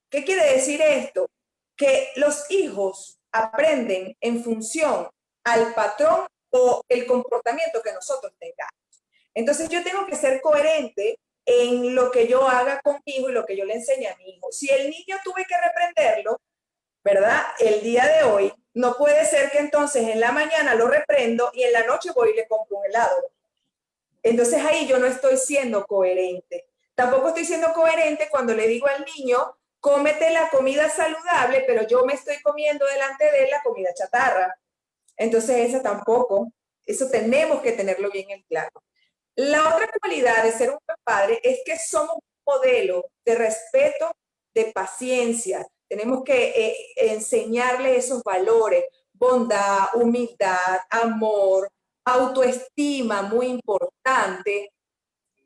¿Qué quiere decir esto? Que los hijos aprenden en función al patrón o el comportamiento que nosotros tengamos. Entonces yo tengo que ser coherente en lo que yo haga con mi hijo y lo que yo le enseñe a mi hijo. Si el niño tuve que reprenderlo, ¿verdad? El día de hoy, no puede ser que entonces en la mañana lo reprendo y en la noche voy y le compro un helado. Entonces ahí yo no estoy siendo coherente. Tampoco estoy siendo coherente cuando le digo al niño, cómete la comida saludable, pero yo me estoy comiendo delante de él la comida chatarra. Entonces esa tampoco, eso tenemos que tenerlo bien en claro. La otra cualidad de ser un buen padre es que somos un modelo de respeto, de paciencia. Tenemos que enseñarle esos valores, bondad, humildad, amor, autoestima, muy importante.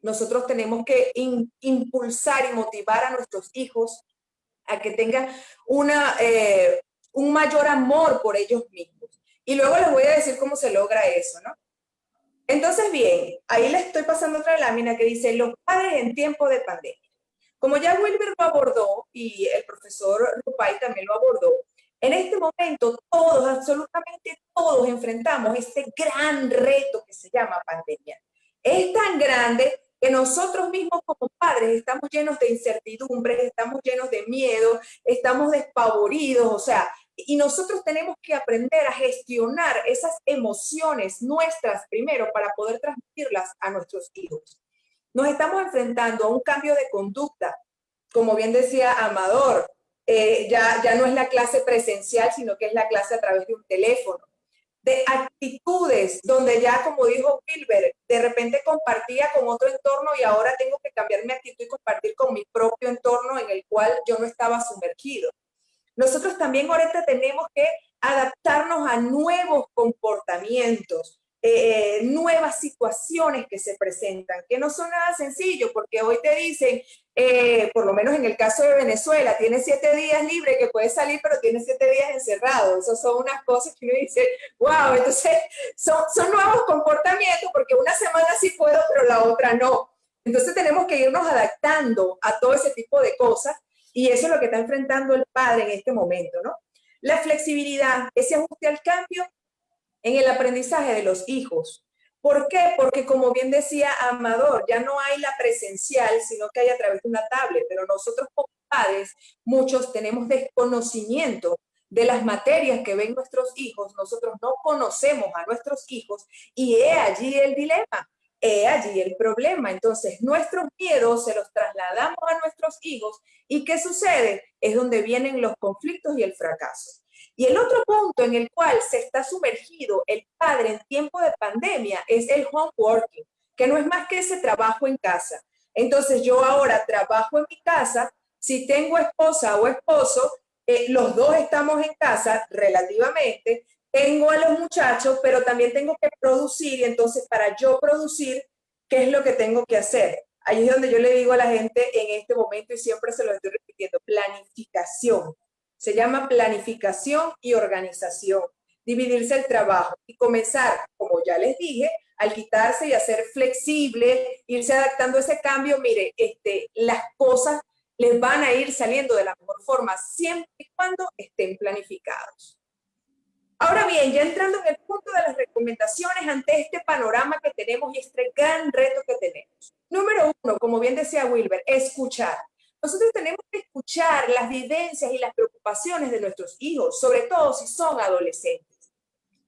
Nosotros tenemos que impulsar y motivar a nuestros hijos a que tengan un mayor amor por ellos mismos. Y luego les voy a decir cómo se logra eso, ¿no? Entonces, bien, ahí les estoy pasando otra lámina que dice los padres en tiempo de pandemia. Como ya Wilber lo abordó y el profesor Rupay también lo abordó, en este momento todos, absolutamente todos enfrentamos este gran reto que se llama pandemia. Es tan grande que nosotros mismos como padres estamos llenos de incertidumbre, estamos llenos de miedo, estamos despavoridos, o sea, y nosotros tenemos que aprender a gestionar esas emociones nuestras primero para poder transmitirlas a nuestros hijos. Nos estamos enfrentando a un cambio de conducta, como bien decía Amador, ya no es la clase presencial, sino que es la clase a través de un teléfono. De actitudes, donde ya, como dijo Wilber, de repente compartía con otro entorno y ahora tengo que cambiar mi actitud y compartir con mi propio entorno en el cual yo no estaba sumergido. Nosotros también ahorita tenemos que adaptarnos a nuevos comportamientos, nuevas situaciones que se presentan, que no son nada sencillo, porque hoy te dicen, por lo menos en el caso de Venezuela, tienes 7 días libre que puedes salir, pero tienes 7 días encerrado. Esas son unas cosas que uno dice, wow, entonces son nuevos comportamientos, porque una semana sí puedo, pero la otra no. Entonces tenemos que irnos adaptando a todo ese tipo de cosas. Y eso es lo que está enfrentando el padre en este momento, ¿no? La flexibilidad, ese ajuste al cambio en el aprendizaje de los hijos. ¿Por qué? Porque como bien decía Amador, ya no hay la presencial, sino que hay a través de una tablet, pero nosotros como padres, muchos tenemos desconocimiento de las materias que ven nuestros hijos, nosotros no conocemos a nuestros hijos y he allí el dilema. He allí el problema. Entonces, nuestros miedos se los trasladamos a nuestros hijos y ¿qué sucede? Es donde vienen los conflictos y el fracaso. Y el otro punto en el cual se está sumergido el padre en tiempo de pandemia es el home working, que no es más que ese trabajo en casa. Entonces, yo ahora trabajo en mi casa, si tengo esposa o esposo, los dos estamos en casa relativamente, tengo a los muchachos, pero también tengo que producir, y entonces para yo producir, ¿qué es lo que tengo que hacer? Ahí es donde yo le digo a la gente en este momento, y siempre se lo estoy repitiendo, planificación. Se llama planificación y organización. Dividirse el trabajo y comenzar, como ya les dije, al quitarse y a ser flexible, irse adaptando a ese cambio. Mire, las cosas les van a ir saliendo de la mejor forma, siempre y cuando estén planificados. Ahora bien, ya entrando en el punto de las recomendaciones ante este panorama que tenemos y este gran reto que tenemos. Número uno, como bien decía Wilber, escuchar. Nosotros tenemos que escuchar las vivencias y las preocupaciones de nuestros hijos, sobre todo si son adolescentes.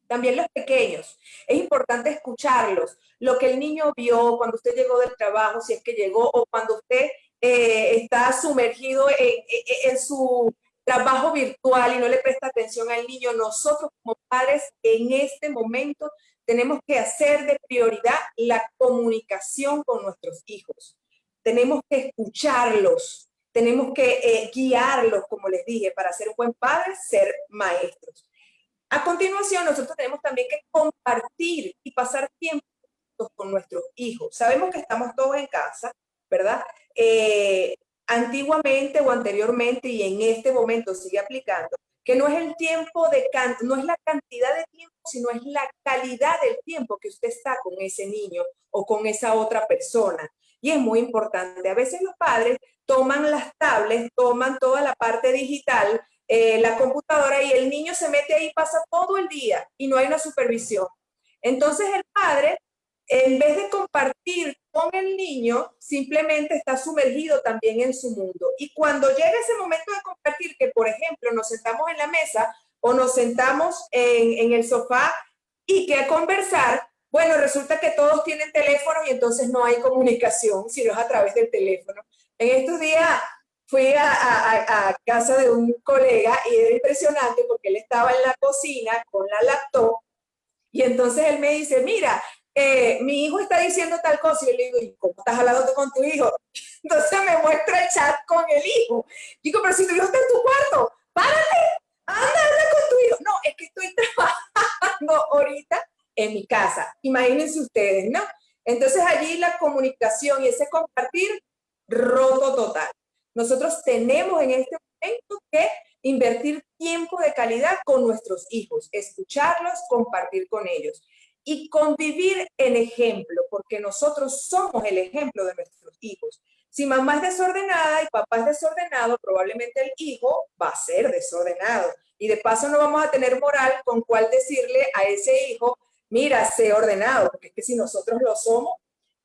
También los pequeños. Es importante escucharlos. Lo que el niño vio cuando usted llegó del trabajo, si es que llegó, o cuando usted está sumergido en su trabajo virtual y no le presta atención al niño. Nosotros como padres en este momento tenemos que hacer de prioridad la comunicación con nuestros hijos. Tenemos que escucharlos, tenemos que guiarlos, como les dije, para ser un buen padre, ser maestros. A continuación, nosotros tenemos también que compartir y pasar tiempo con nuestros hijos. Sabemos que estamos todos en casa, ¿verdad? Antiguamente o anteriormente y en este momento sigue aplicando, que no es el tiempo no es la cantidad de tiempo, sino es la calidad del tiempo que usted está con ese niño o con esa otra persona. Y es muy importante. A veces los padres toman las tablets, toman toda la parte digital, la computadora, y el niño se mete ahí y pasa todo el día y no hay una supervisión. Entonces el padre, en vez de compartir con el niño, simplemente está sumergido también en su mundo. Y cuando llega ese momento de compartir, que por ejemplo nos sentamos en la mesa o nos sentamos en el sofá y que a conversar, bueno, resulta que todos tienen teléfono y entonces no hay comunicación, sino es a través del teléfono. En estos días fui a casa de un colega y era impresionante porque él estaba en la cocina con la laptop y entonces él me dice, mira, mi hijo está diciendo tal cosa. Y yo le digo, ¿y cómo estás hablando con tu hijo? Entonces me muestra el chat con el hijo. Digo, pero si tu hijo está en tu cuarto, párate, anda con tu hijo. No, es que estoy trabajando ahorita en mi casa. Imagínense ustedes, ¿no? Entonces allí la comunicación y ese compartir, roto total. Nosotros tenemos en este momento que invertir tiempo de calidad con nuestros hijos, escucharlos, compartir con ellos y convivir en ejemplo, porque nosotros somos el ejemplo de nuestros hijos. Si mamá es desordenada y papá es desordenado, probablemente el hijo va a ser desordenado. Y de paso no vamos a tener moral con cuál decirle a ese hijo, mira, sé ordenado, porque es que si nosotros lo somos,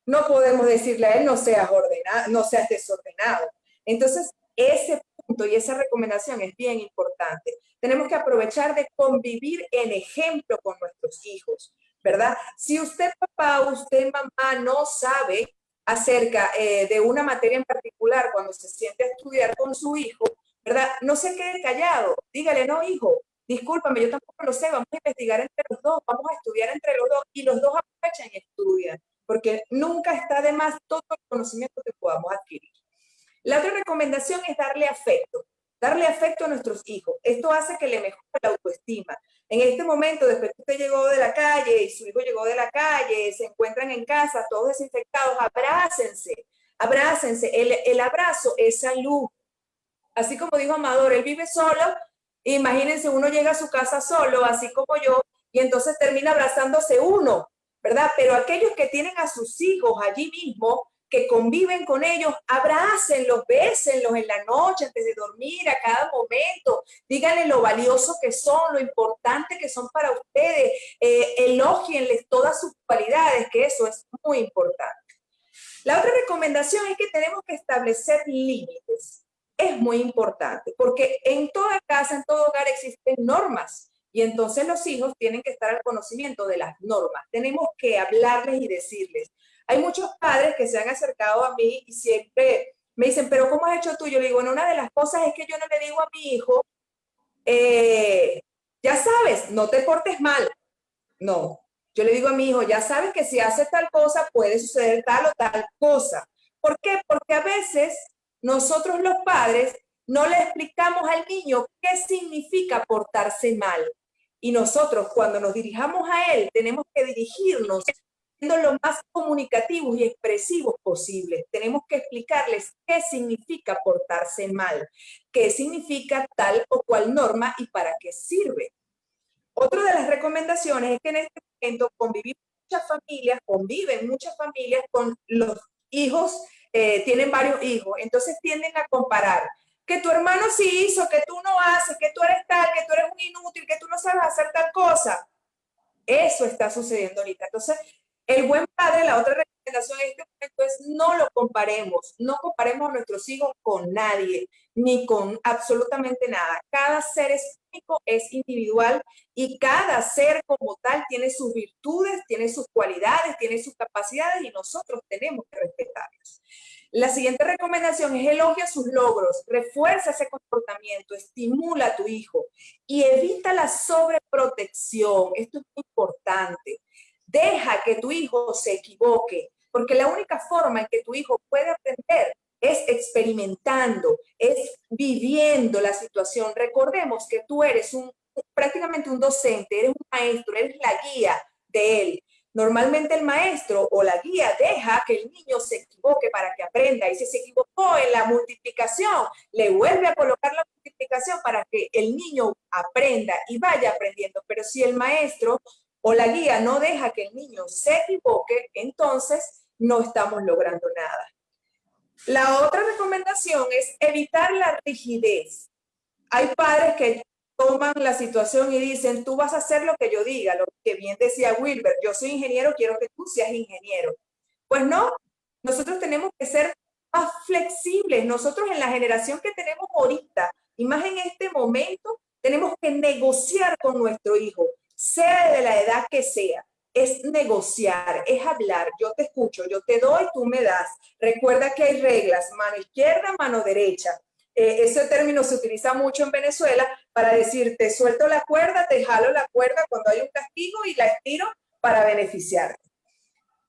no podemos decirle a él, no seas ordenado, no seas desordenado. Entonces, ese punto y esa recomendación es bien importante. Tenemos que aprovechar de convivir en ejemplo con nuestros hijos, ¿verdad? Si usted, papá, usted, mamá, no sabe acerca de una materia en particular cuando se siente a estudiar con su hijo, ¿verdad? No se quede callado. Dígale, no, hijo, discúlpame, yo tampoco lo sé, vamos a investigar entre los dos, vamos a estudiar entre los dos y los dos aprovechan y estudian, porque nunca está de más todo el conocimiento que podamos adquirir. La otra recomendación es darle afecto a nuestros hijos. Esto hace que le mejore la autoestima. En este momento, después que usted llegó de la calle y su hijo llegó de la calle, se encuentran en casa todos desinfectados, abrácense. El abrazo es salud. Así como dijo Amador, él vive solo. Imagínense, uno llega a su casa solo, así como yo, y entonces termina abrazándose uno, ¿verdad? Pero aquellos que tienen a sus hijos allí mismo, que conviven con ellos, abrácenlos, bésenlos en la noche, antes de dormir, a cada momento, díganle lo valioso que son, lo importante que son para ustedes, elógienles todas sus cualidades, que eso es muy importante. La otra recomendación es que tenemos que establecer límites. Es muy importante, porque en toda casa, en todo hogar existen normas, y entonces los hijos tienen que estar al conocimiento de las normas. Tenemos que hablarles y decirles, Hay muchos padres que se han acercado a mí y siempre me dicen, pero ¿cómo has hecho tú? Yo le digo, bueno, una de las cosas es que yo no le digo a mi hijo, ya sabes, no te portes mal. No, yo le digo a mi hijo, ya sabes que si hace tal cosa puede suceder tal o tal cosa. ¿Por qué? Porque a veces nosotros los padres no le explicamos al niño qué significa portarse mal. Y nosotros cuando nos dirijamos a él tenemos que dirigirnos siendo lo más comunicativos y expresivos posibles. Tenemos que explicarles qué significa portarse mal, qué significa tal o cual norma y para qué sirve. Otra de las recomendaciones es que en este momento conviven muchas familias con los hijos, tienen varios hijos, entonces tienden a comparar que tu hermano sí hizo, que tú no haces, que tú eres tal, que tú eres un inútil, que tú no sabes hacer tal cosa. Eso está sucediendo ahorita. Entonces, el buen padre, la otra recomendación en este momento es no comparemos a nuestros hijos con nadie, ni con absolutamente nada. Cada ser es único, es individual y cada ser como tal tiene sus virtudes, tiene sus cualidades, tiene sus capacidades y nosotros tenemos que respetarlos. La siguiente recomendación es elogia sus logros, refuerza ese comportamiento, estimula a tu hijo y evita la sobreprotección. Esto es muy importante. Deja que tu hijo se equivoque, porque la única forma en que tu hijo puede aprender es experimentando, es viviendo la situación. Recordemos que tú eres prácticamente un docente, eres un maestro, eres la guía de él. Normalmente el maestro o la guía deja que el niño se equivoque para que aprenda. Y si se equivocó en la multiplicación, le vuelve a colocar la multiplicación para que el niño aprenda y vaya aprendiendo. Pero si el maestro o la guía no deja que el niño se equivoque, entonces no estamos logrando nada. La otra recomendación es evitar la rigidez. Hay padres que toman la situación y dicen, tú vas a hacer lo que yo diga, lo que bien decía Wilber, yo soy ingeniero, quiero que tú seas ingeniero. Pues no, nosotros tenemos que ser más flexibles. Nosotros en la generación que tenemos ahorita, y más en este momento, tenemos que negociar con nuestro hijo, sea de la edad que sea. Es negociar, es hablar, yo te escucho, yo te doy, tú me das. Recuerda que hay reglas, mano izquierda, mano derecha. Ese término se utiliza mucho en Venezuela para decir, te suelto la cuerda, te jalo la cuerda cuando hay un castigo y la estiro para beneficiarte.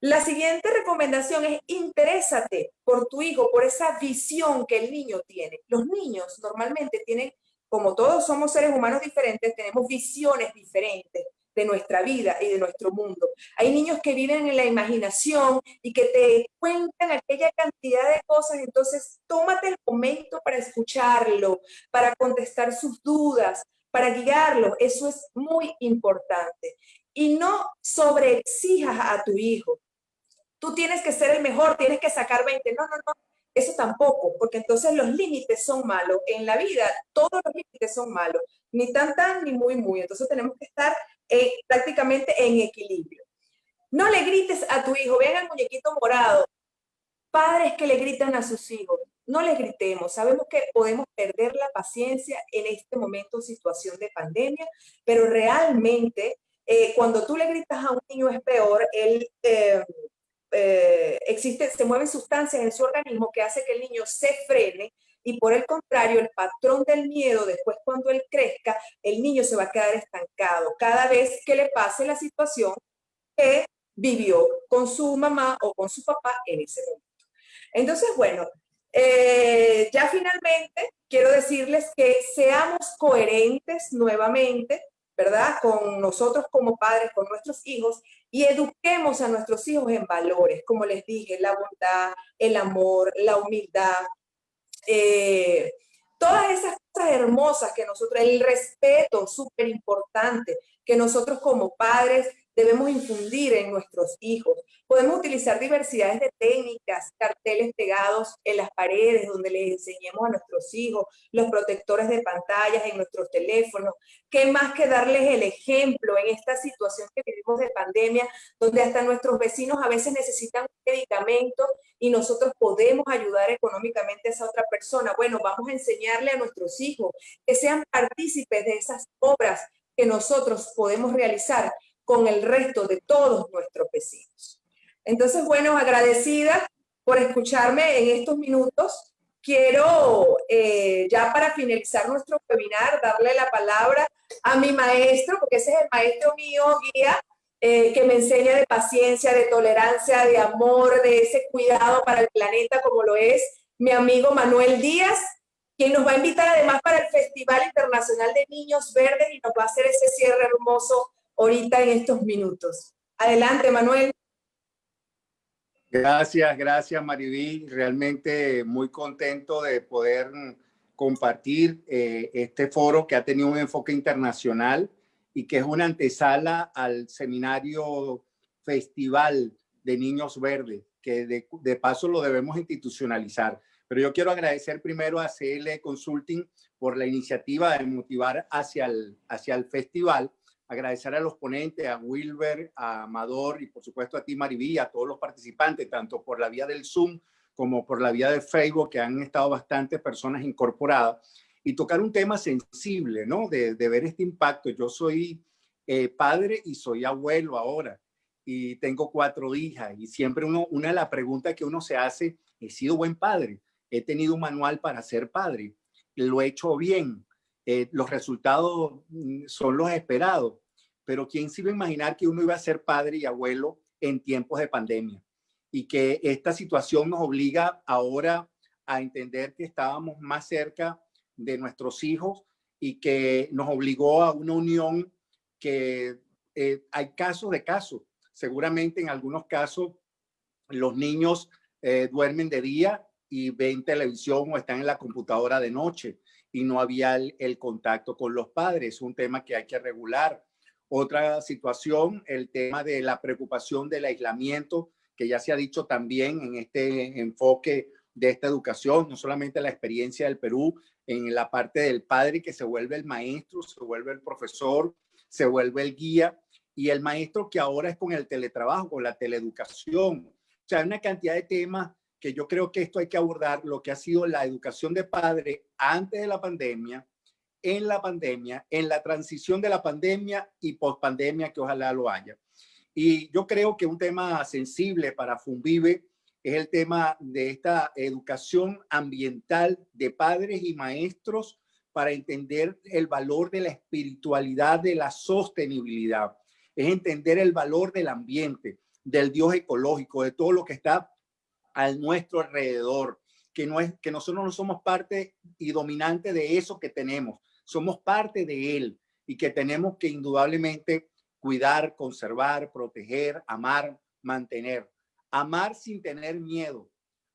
La siguiente recomendación es interésate por tu hijo, por esa visión que el niño tiene. Los niños normalmente tienen, como todos somos seres humanos diferentes, tenemos visiones diferentes de nuestra vida y de nuestro mundo. Hay niños que viven en la imaginación y que te cuentan aquella cantidad de cosas, entonces tómate el momento para escucharlo, para contestar sus dudas, para guiarlo. Eso es muy importante. Y no sobreexijas a tu hijo. Tú tienes que ser el mejor, tienes que sacar 20. No, no, no. Eso tampoco, porque entonces los límites son malos. En la vida todos los límites son malos, ni tan tan ni muy muy. Entonces tenemos que estar prácticamente en equilibrio. No le grites a tu hijo, vean al muñequito morado. Padres que le gritan a sus hijos, no les gritemos. Sabemos que podemos perder la paciencia en este momento, situación de pandemia, pero realmente cuando tú le gritas a un niño es peor. Él se mueven sustancias en su organismo que hace que el niño se frene y por el contrario, el patrón del miedo, después cuando él crezca, el niño se va a quedar estancado cada vez que le pase la situación que vivió con su mamá o con su papá en ese momento. Entonces, bueno, ya finalmente quiero decirles que seamos coherentes nuevamente, ¿verdad? Con nosotros como padres, con nuestros hijos, y eduquemos a nuestros hijos en valores, como les dije, la bondad, el amor, la humildad, todas esas cosas hermosas que nosotros, el respeto, súper importante, que nosotros como padres debemos infundir en nuestros hijos. Podemos utilizar diversidades de técnicas, carteles pegados en las paredes donde les enseñemos a nuestros hijos, los protectores de pantallas en nuestros teléfonos. ¿Qué más que darles el ejemplo en esta situación que vivimos de pandemia, donde hasta nuestros vecinos a veces necesitan un medicamento y nosotros podemos ayudar económicamente a esa otra persona? Bueno, vamos a enseñarle a nuestros hijos que sean partícipes de esas obras que nosotros podemos realizar con el resto de todos nuestros vecinos. Entonces, bueno, agradecida por escucharme en estos minutos. Quiero, ya para finalizar nuestro webinar, darle la palabra a mi maestro, porque ese es el maestro mío, guía, que me enseña de paciencia, de tolerancia, de amor, de ese cuidado para el planeta, como lo es mi amigo Manuel Díaz, quien nos va a invitar además para el Festival Internacional de Niños Verdes y nos va a hacer ese cierre hermoso ahorita en estos minutos. Adelante, Manuel. Gracias Mariví. Realmente muy contento de poder compartir este foro que ha tenido un enfoque internacional y que es una antesala al seminario Festival de Niños Verdes, que de paso lo debemos institucionalizar. Pero yo quiero agradecer primero a CL Consulting por la iniciativa de motivar hacia el festival. Agradecer a los ponentes, a Wilber, a Amador y por supuesto a ti, Mariví, a todos los participantes, tanto por la vía del Zoom como por la vía de Facebook, que han estado bastantes personas incorporadas, y tocar un tema sensible, ¿no? De ver este impacto. Yo soy padre y soy abuelo ahora, y tengo 4 hijas, y siempre una de las preguntas que uno se hace, ¿he sido buen padre? ¿He tenido un manual para ser padre? ¿Lo he hecho bien? Los resultados son los esperados, pero ¿quién se iba a imaginar que uno iba a ser padre y abuelo en tiempos de pandemia? Y que esta situación nos obliga ahora a entender que estábamos más cerca de nuestros hijos y que nos obligó a una unión que hay casos de casos. Seguramente en algunos casos los niños duermen de día y ven televisión o están en la computadora de noche y no había el contacto con los padres. Es un tema que hay que regular. Otra situación, el tema de la preocupación del aislamiento, que ya se ha dicho también en este enfoque de esta educación, no solamente la experiencia del Perú, en la parte del padre que se vuelve el maestro, se vuelve el profesor, se vuelve el guía, y el maestro que ahora es con el teletrabajo, con la teleeducación. O sea, hay una cantidad de temas que yo creo que esto hay que abordar, lo que ha sido la educación de padre antes de la pandemia, en la transición de la pandemia y post-pandemia, que ojalá lo haya. Y yo creo que un tema sensible para Funvive es el tema de esta educación ambiental de padres y maestros para entender el valor de la espiritualidad, de la sostenibilidad. Es entender el valor del ambiente, del Dios ecológico, de todo lo que está a nuestro alrededor, que nosotros no somos parte y dominante de eso que tenemos, somos parte de él y que tenemos que indudablemente cuidar, conservar, proteger, amar, mantener. Amar sin tener miedo,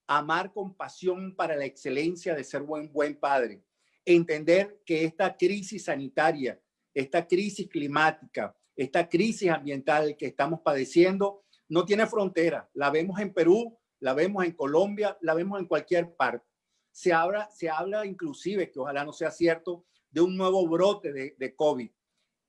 amar con pasión para la excelencia de ser buen padre. Entender que esta crisis sanitaria, esta crisis climática, esta crisis ambiental que estamos padeciendo no tiene frontera. La vemos en Perú, la vemos en Colombia, la vemos en cualquier parte. Se habla inclusive, que ojalá no sea cierto, de un nuevo brote de COVID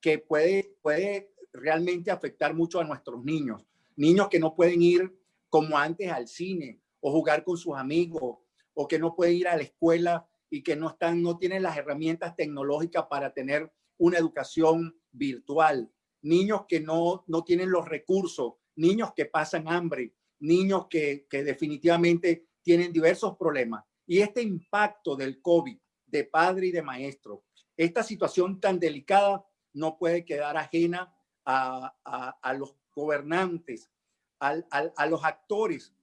que puede realmente afectar mucho a nuestros niños. Niños que no pueden ir como antes al cine o jugar con sus amigos, o que no pueden ir a la escuela y que no tienen las herramientas tecnológicas para tener una educación virtual. Niños que no tienen los recursos, niños que pasan hambre, niños que definitivamente tienen diversos problemas. Y este impacto del COVID, de padre y de maestro, esta situación tan delicada no puede quedar ajena a los gobernantes, a los actores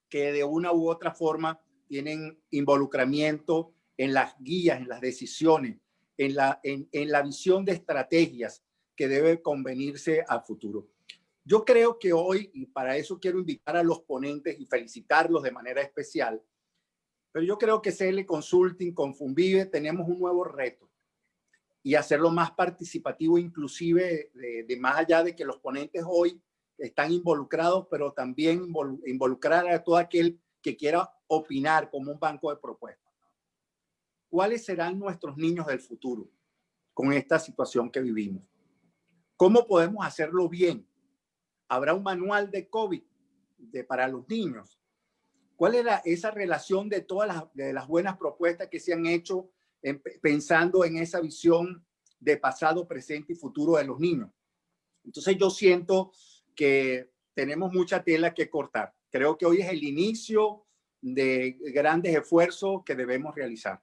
que de una u otra forma tienen involucramiento en las guías, en las decisiones, en la visión de estrategias que debe convenirse a futuro. Yo creo que hoy, y para eso quiero invitar a los ponentes y felicitarlos de manera especial, pero yo creo que CL Consulting con Funvive tenemos un nuevo reto y hacerlo más participativo, inclusive de más allá de que los ponentes hoy están involucrados, pero también involucrar a todo aquel que quiera opinar como un banco de propuestas. ¿Cuáles serán nuestros niños del futuro con esta situación que vivimos? ¿Cómo podemos hacerlo bien? ¿Habrá un manual de COVID para los niños? ¿Cuál era esa relación de todas las buenas propuestas que se han hecho pensando en esa visión de pasado, presente y futuro de los niños? Entonces yo siento que tenemos mucha tela que cortar. Creo que hoy es el inicio de grandes esfuerzos que debemos realizar.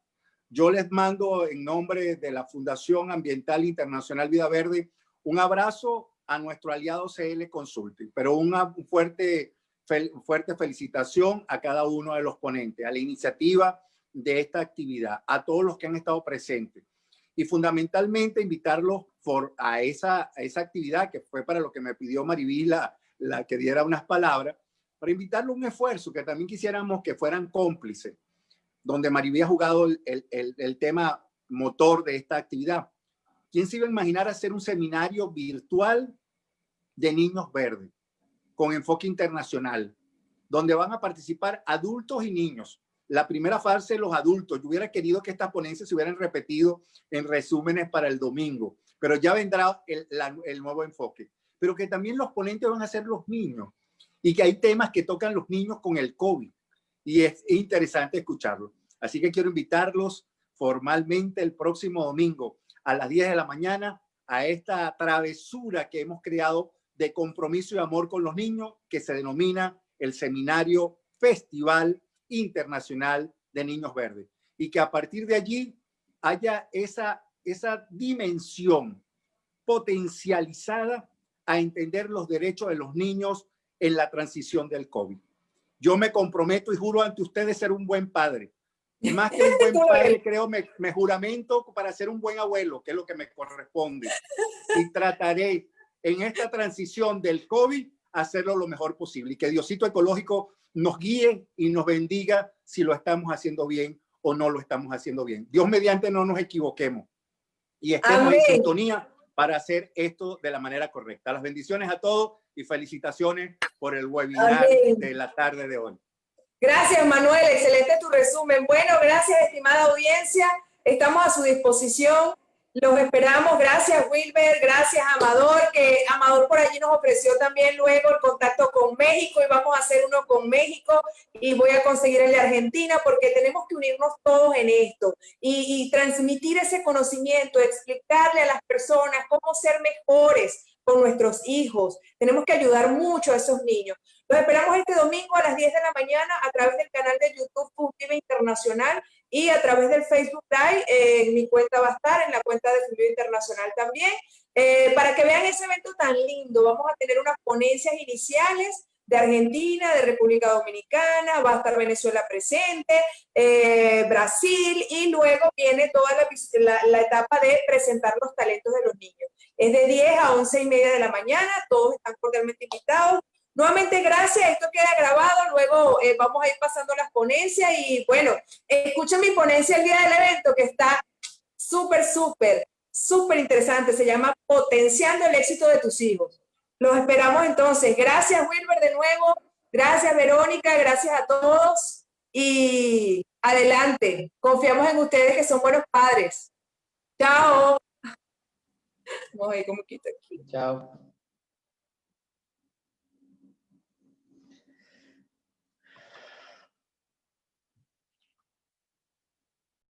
Yo les mando en nombre de la Fundación Ambiental Internacional Vida Verde un abrazo a nuestro aliado CL Consulting, pero una fuerte felicitación a cada uno de los ponentes, a la iniciativa de esta actividad, a todos los que han estado presentes y fundamentalmente invitarlos a esa actividad que fue para lo que me pidió Mariví la que diera unas palabras, para invitarlos a un esfuerzo que también quisiéramos que fueran cómplices, donde Mariví ha jugado el tema motor de esta actividad. ¿Quién se iba a imaginar hacer un seminario virtual de niños verdes con enfoque internacional, donde van a participar adultos y niños? La primera fase, los adultos. Yo hubiera querido que estas ponencias se hubieran repetido en resúmenes para el domingo, pero ya vendrá el nuevo enfoque. Pero que también los ponentes van a ser los niños y que hay temas que tocan los niños con el COVID y es interesante escucharlo. Así que quiero invitarlos formalmente el próximo domingo a las 10 de la mañana a esta travesura que hemos creado de compromiso y amor con los niños, que se denomina el Seminario Festival Internacional de Niños Verdes. Y que a partir de allí haya esa dimensión potencializada a entender los derechos de los niños en la transición del COVID. Yo me comprometo y juro ante ustedes ser un buen padre. Más que un buen padre, creo, me juramento para ser un buen abuelo, que es lo que me corresponde. Y trataré en esta transición del COVID hacerlo lo mejor posible. Y que Diosito Ecológico nos guíe y nos bendiga si lo estamos haciendo bien o no lo estamos haciendo bien. Dios mediante no nos equivoquemos y estemos en sintonía para hacer esto de la manera correcta. Las bendiciones a todos y felicitaciones por el webinar de la tarde de hoy. Gracias, Manuel. Excelente tu resumen. Bueno, gracias, estimada audiencia. Estamos a su disposición. Los esperamos. Gracias, Wilber. Gracias, Amador, que Amador por allí nos ofreció también luego el contacto con México y vamos a hacer uno con México y voy a conseguir el de Argentina porque tenemos que unirnos todos en esto y transmitir ese conocimiento, explicarle a las personas cómo ser mejores con nuestros hijos. Tenemos que ayudar mucho a esos niños. Los esperamos este domingo a las 10 de la mañana a través del canal de YouTube Fundiva Internacional y a través del Facebook Live. En mi cuenta va a estar, en la cuenta de Fundiva Internacional también, para que vean ese evento tan lindo. Vamos a tener unas ponencias iniciales de Argentina, de República Dominicana, va a estar Venezuela presente, Brasil, y luego viene toda la etapa de presentar los talentos de los niños. Es de 10 a 11:30 de la mañana, todos están cordialmente invitados. Nuevamente, gracias, esto queda grabado, luego vamos a ir pasando las ponencias y bueno, escuchen mi ponencia el día del evento que está súper interesante, se llama Potenciando el éxito de tus hijos. Los esperamos entonces. Gracias, Wilber, de nuevo, gracias, Verónica, gracias a todos y adelante, confiamos en ustedes que son buenos padres. Chao. Vamos a ver cómo quito aquí. Chao.